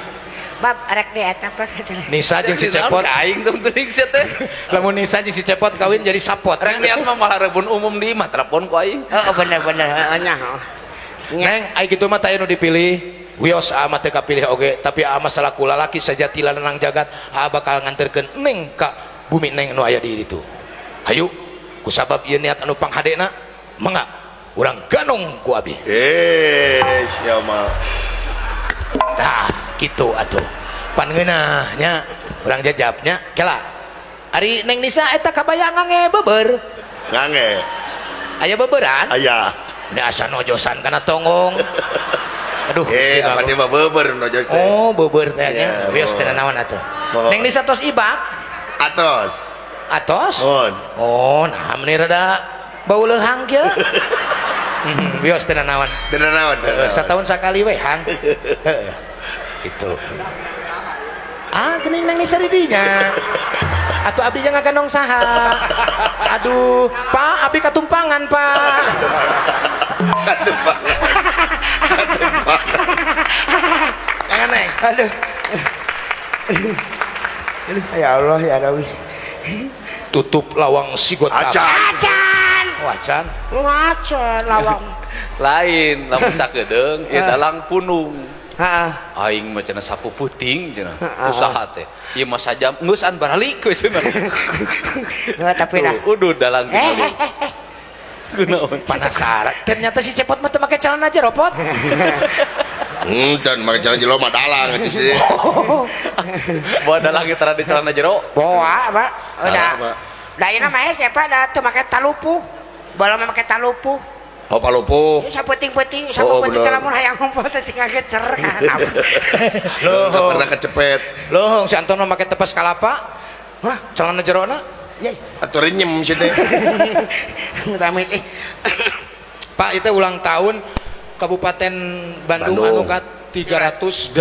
Bab arek di eta apa Nisa jeung si Cepot aing tong teuing sia teh lamun Nisa jeung si Cepot kawin jadi sapot rek niat mah malah rebun umum di mah telepon ku aing Oh bener nya. neng ai kitu mah teh nu dipilih wios amat teh kapilih oge tapi ama salaku lalaki sejati lanang jagat bakal nganterkeun neng ka bumi neng nu aya di ditu hayu kusabab ieu niat anu panghadena mangga urang ganong ku abi sia mah tah kitu atuh pan ngeunah nya urang jajabnya kela ari neng Nisa eta kabayang ngange beuber ngange aya beuberan aya da asa nojosan kana tongong aduh apa dia mah beuber nojos teh oh beuber teh nya Ya, wios teh naon atuh neng Nisa tos ibak atos atos on oh nah meni rada bau leuhang kieu wios teh naon teu naon satahun sakali we hang heeh gitu geuning nang Nisa didinya atuh abdi jangan ganong saha aduh Pak abdi katumpangan Pak jangan neng aduh ya Allah ya Rabbi tutup lawang sigot acan Acan. wacan Lawang. lain lamun sakedeung ieu dalang punung Heeh. aing mah cenah sapu puting cenah usaha teh ieu mah sajam geus an baralik we cenah Tapi dah. uduh dalang tinggal kunaon penasaran ternyata si Cepot mah teu make celana jeropot dan make jalan jelo mah dalang itu sih bawa dalang tara di celana jero Boa, Pak. Udah. Dalang, Pak. Da ieu mah siapa da teu make talupu. Bala mah make talupu. oh palupu Saputing-puting, Oh, saputing bener. lamun hayang ngumpul teh tinggal gecer kan. loh pernah kecepet loh si Anton mah make tepes kalapa wah celana jerona Yai. atau renyem sih teh Amit Pak itu ulang tahun Kabupaten Bandung anu ka 384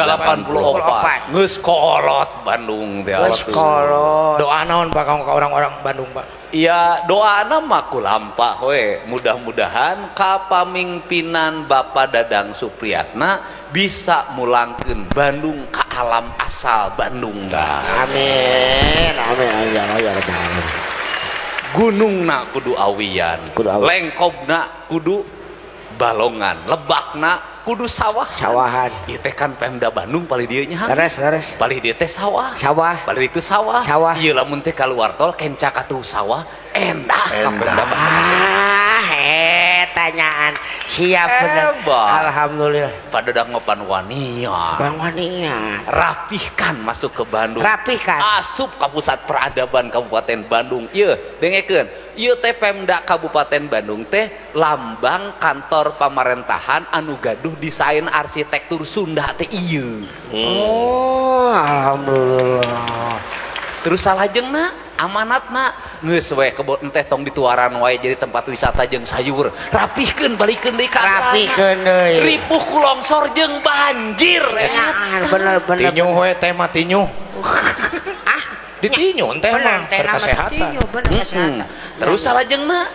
geus kolot Bandung teh Geus kolot. doa naon Pak ka orang-orang Bandung Pak ya doa nama kulampa we mudah-mudahan kapamingpinan Bapak Dadang Supriyatna bisa mulangkeun Bandung ke alam asal Bandung. Amin amin ya rabbal alamin. Gunungna kudu awian, lengkobna kudu balongan, lebakna kudu sawahan. Ieu teh kan Pemda Bandung palih dieu nya. Leres Palih dieu teh sawah. Palih itu sawah. Ieu lamun teh kaluar tol kenca katuh sawah endah ka Pemda Bandung. Tanyaan siap bener. Alhamdulillah. Padadang mapan wanian. Bang wanian. Rapihkan masuk ke Bandung. Rapihkan. Asup ka pusat peradaban Kabupaten Bandung. Ieu dengekeun. Ieu teh Pemda Kabupaten Bandung teh lambang kantor pamarentahan anu gaduh desain arsitektur Sunda teh ieu. Oh, alhamdulillah. Terus salajengna amanatna geus we kebon teh tong dituaran wae jadi tempat wisata jeung sayur. Rapihkeun balikeun deui ka rapihkeun deui. Ripuh ku longsor jeung banjir. Bener Tinyu we teh mah tinyu. Ditinyu teh mah kesehatan. Terus salajengna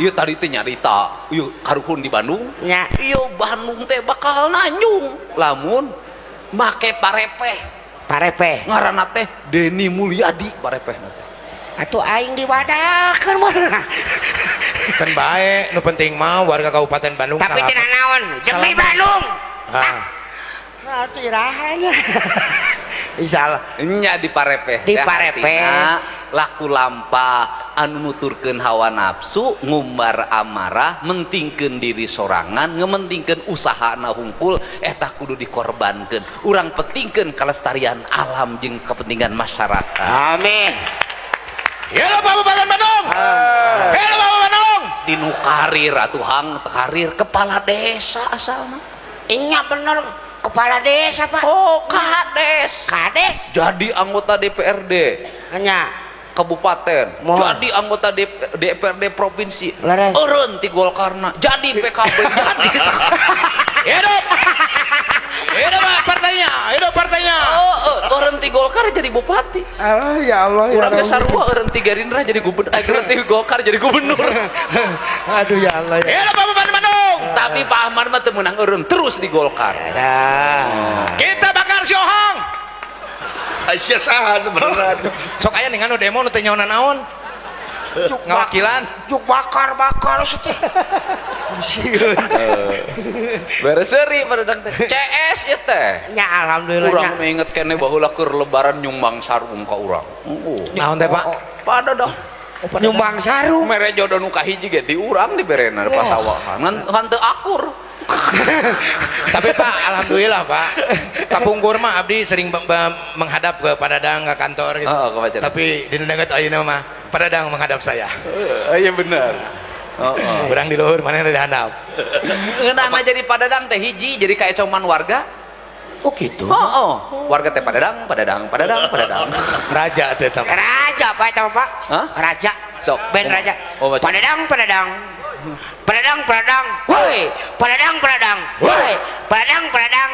ieu tadi teh nyarita ieu karuhun di Bandung nya ieu Bandung teh bakal nanyung lamun make parepeh ngaranna teh Deni Mulyadi parepehna teh atuh aing diwadalkeun mah Kan bae nu penting mah warga Kabupaten Bandung tapi cenah naon demi Bandung atuh irahanya insyaallah nya di parepeh laku lampa anu nuturkeun hawa nafsu ngumbar amarah mentingkeun diri sorangan ngementingkeun usahana hungkul eta kudu dikorbankeun urang pentingkeun kalestarian alam jeung kepentingan masyarakat. Amin. Hidup Kabupaten Bandung. Hidup Kabupaten Bandung. Dinu karir atuhang karir kepala desa asalna. Iya bener kepala desa Pak. Oh kades. Jadi anggota DPRD. Hanya Kabupaten, jadi anggota DPRD provinsi, eureun ti Golkarna, jadi PKB, jadi hidup partainya, eureun ti Golkar jadi bupati, ya Allah, urang ge sarua eureun ti Gerindra jadi gubernur, eureun ti Golkar jadi gubernur, aduh ya Allah, hidup Kabupaten Bandung, tapi Pak Ahmad mah teu meunang eureun terus di Golkar, kita bakar si Ohang. Aisyah saha sebenarnya. Sok aya ning anu demo nu teh nyaona naon? Ngawakilan juk bakar teh. Beres deui padadang teh. CS ieu teh. Nya alhamdulillah. Urang menginget keneh baheula keur lebaran nyumbang sarung ka urang. Naon teh Pak? Padadang nyumbang sarung. Mere jodoh nu kahiji ge di urang di berena pasawahan. Ngan teu akur. Tapi Pak, alhamdulillah Pak, kapungkur mah abdi sering menghadap ke Padadang ke kantor gitu. Tapi di deungeut ayeuna mah Padadang menghadap saya. Iya benar. Urang di luhur manehna di handap. Ngeunana jadi Padadang teh hiji jadi kaecoman warga. Oh gitu. Warga teh Padadang. Raja teh teh. Raja apa itu Pak? Hah? Raja. Sok Ben raja. Padadang. Woi, Padadang. Woi, Padadang.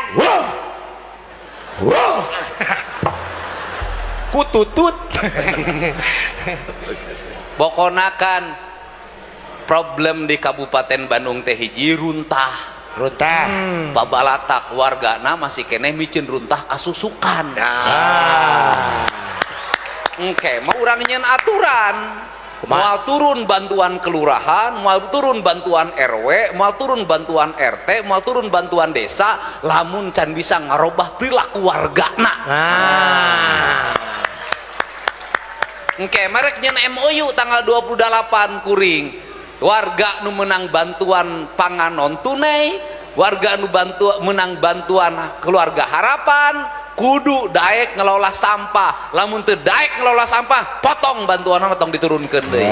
Kututut. Pokona kan problem di Kabupaten Bandung teh hiji runtah. Babalatak wargana masih keneh micin runtah kasusukan. Engke mau urang nyeun aturan. Moal turun bantuan kelurahan, moal turun bantuan RW, moal turun bantuan RT, moal turun bantuan desa, lamun can bisa ngarobah perilaku wargana. Engke merek nyen MOU tanggal 28 kuring. Warga nu menang bantuan pangan non tunai, warga nu menang bantuan keluarga harapan, kudu daek ngelola sampah. Lamun teu daek ngelola sampah, potong bantuanna tong diturunkeun deui.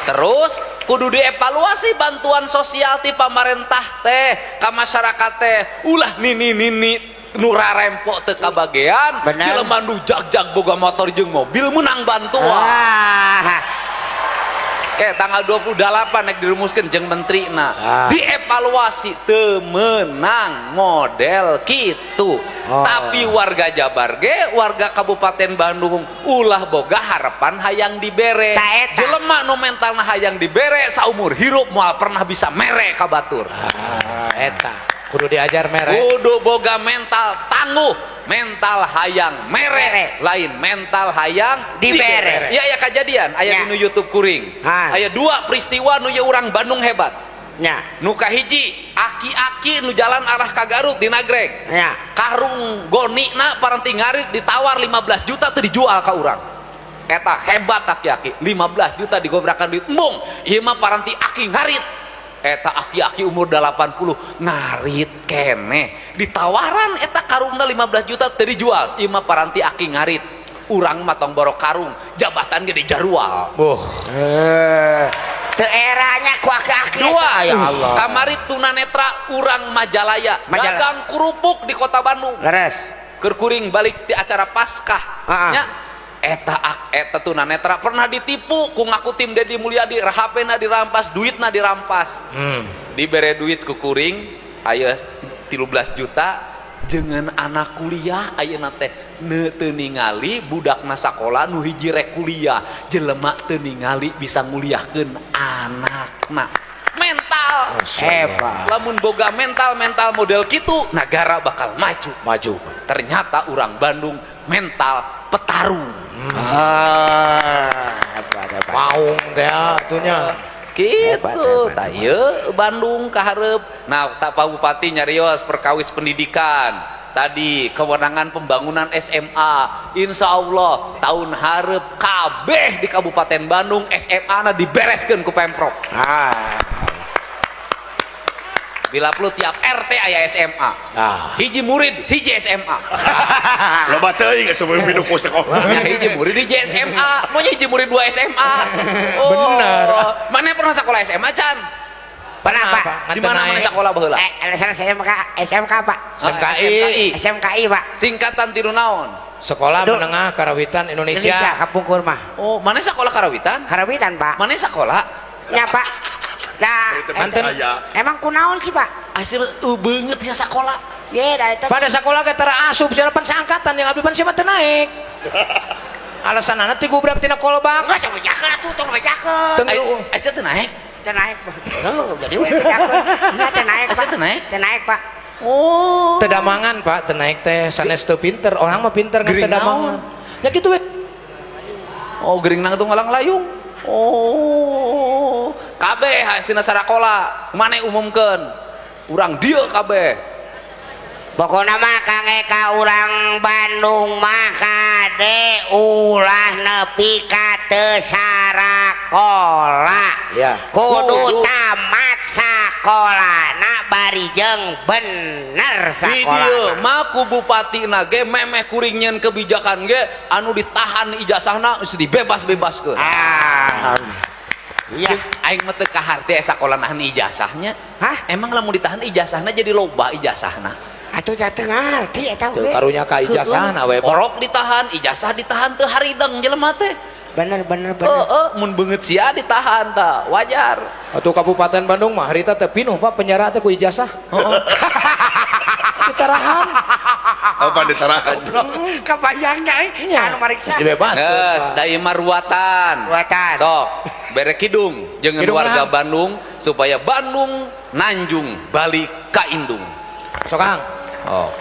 Terus kudu dievaluasi bantuan sosial ti pamarentah teh ka masyarakat teh. Ulah nini nu rarempok teu kabagean, jelema nu jag-jag boga motor jeung mobil menang bantuan. tanggal 28 naik dirumuskan jeung menteri dievaluasi temenang model gitu. Tapi warga Jabar ge warga Kabupaten Bandung ulah boga harapan hayang dibere jelema nu mentalna hayang dibere saumur hirup moal pernah bisa mere ka batur. Eta kudu diajar mere, kudu boga mental tangguh, mental hayang mere lain mental hayang dibere. Ya kejadian aya di YouTube kuring aya 2 peristiwa nu urang Bandung hebat nya. Nu kahiji aki-aki nu jalan arah ka Garut di Nagreg karung gonina paranti ngarit ditawar 15 juta teu dijual ka urang. Eta hebat aki-aki 15 juta digobrakan duit embung ieu mah paranti aki ngarit. Eta aki-aki umur 80 ngarit keneh ditawaran eta karungna 15 juta teu dijual ieu mah paranti aki ngarit. Urang mah tong borok karung jabatan ge dijarual. Teu eranya ku aki-aki. Dua ya Allah. Kamari tunanetra urang Majalaya dagang kerupuk di kota Bandung. Leres. Keur kuring balik di acara Paskah nya eta tunanetra pernah ditipu ku ngaku tim Dedi Mulyadi, HP-na dirampas, duitna dirampas. Dibere duit ku kuring aya 13 juta jeung anak kuliah ayeuna teh teu ningali budakna sakola nu hiji rek kuliah jelema teu ningali bisa nguliahkeun anakna. Mental hebat. Lamun boga mental model kitu negara bakal maju. Ternyata urang Bandung mental petarung. Maung teh atunya gitu tah ieu Bandung kaharep. Nah tak Pak Bupati nyarios perkawis pendidikan tadi kewenangan pembangunan SMA insya Allah tahun hareup kabeh di Kabupaten Bandung SMA na dibereskeun ku Pemprov. Bila perlu tiap RT aya SMA. Hiji murid hiji SMA. Loba teuing atuh minum ku sekolah. Hiji murid hiji SMA, monya hiji murid 2 SMA. Bener. Mana pernah sekolah SMA Can? Pernah Pak. Di mana sekolah baheula? Alasan SMK Pak. SMKI Pak. Singkatan tiru naon? Sekolah Menengah Karawitan Indonesia. Kapungkur mah. Oh, mana sekolah Karawitan? Karawitan Pak. Mana sekolah? Nya Pak. Nah, emang kunaon sih Pak? Asli beungeut sia sekolah. Ye, da eta. Pada sekolah ge tara asup sia pan seangkatan yang abdi pan sia teu naik. Alasanna ti gubrak tina kolbak. Geus bejakeun atuh tong bejakeun. Asa teu naik? Teu naik. Jadi we bejakeun. Nya teu naik. Asa teu naik? Teu naik Pak. Oh. Teu damangan Pak, teu naik teh sanes teu pinter. Orang mah pinter ngan teu damangan. Ya kitu we. Oh, gering nang teu ngalang layung. Oh. Kabeh hasilna sarakola mane umumkeun urang dieu kabeh pokona mah kangge ka urang Bandung mah kade ulah nepi ka teu sarakola kudu tamat sakolana bari jeung bener sakola. Di dieu mah ku bupatina ge memeh kuring nyeun kebijakan ge anu ditahan ijazahna geus dibebas-bebaskeun. Iya, aing mah teu kaharti sakola nahan ijazahnya. Hah? Emang lamun ditahan ijazahna jadi loba ijazahna? Atuh teu ngarti eta teu karunya ka ijazahna we. Orok ditahan, ijazah ditahan teu harideng jelema teh. Bener. Mun beungeut sia ditahan tah wajar. Atuh Kabupaten Bandung mah harita teh pinuh Pak penjara teh ku ijazah. Ditarahan. Apa ditarahan? Kepanjangnya sanu mariksa. Dibebas. Geus, da ieu mah ruatan. Sok, bere kidung jeung warga Bandung supaya Bandung nanjung balik ka indung. Sok Kang. Oh.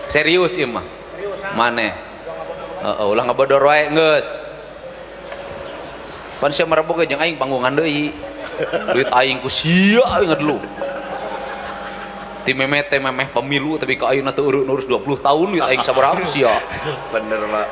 Serius ieu mah. Mane? Ulah ngabodor wae geus. Pan sia marebok jeung aing panggungan deui. Duit aing ku sia aing dulu. Ti memeh pemilu tapi ka ayeuna teu urus 20 tahun duit aing sabaraha sia. Bener Pak.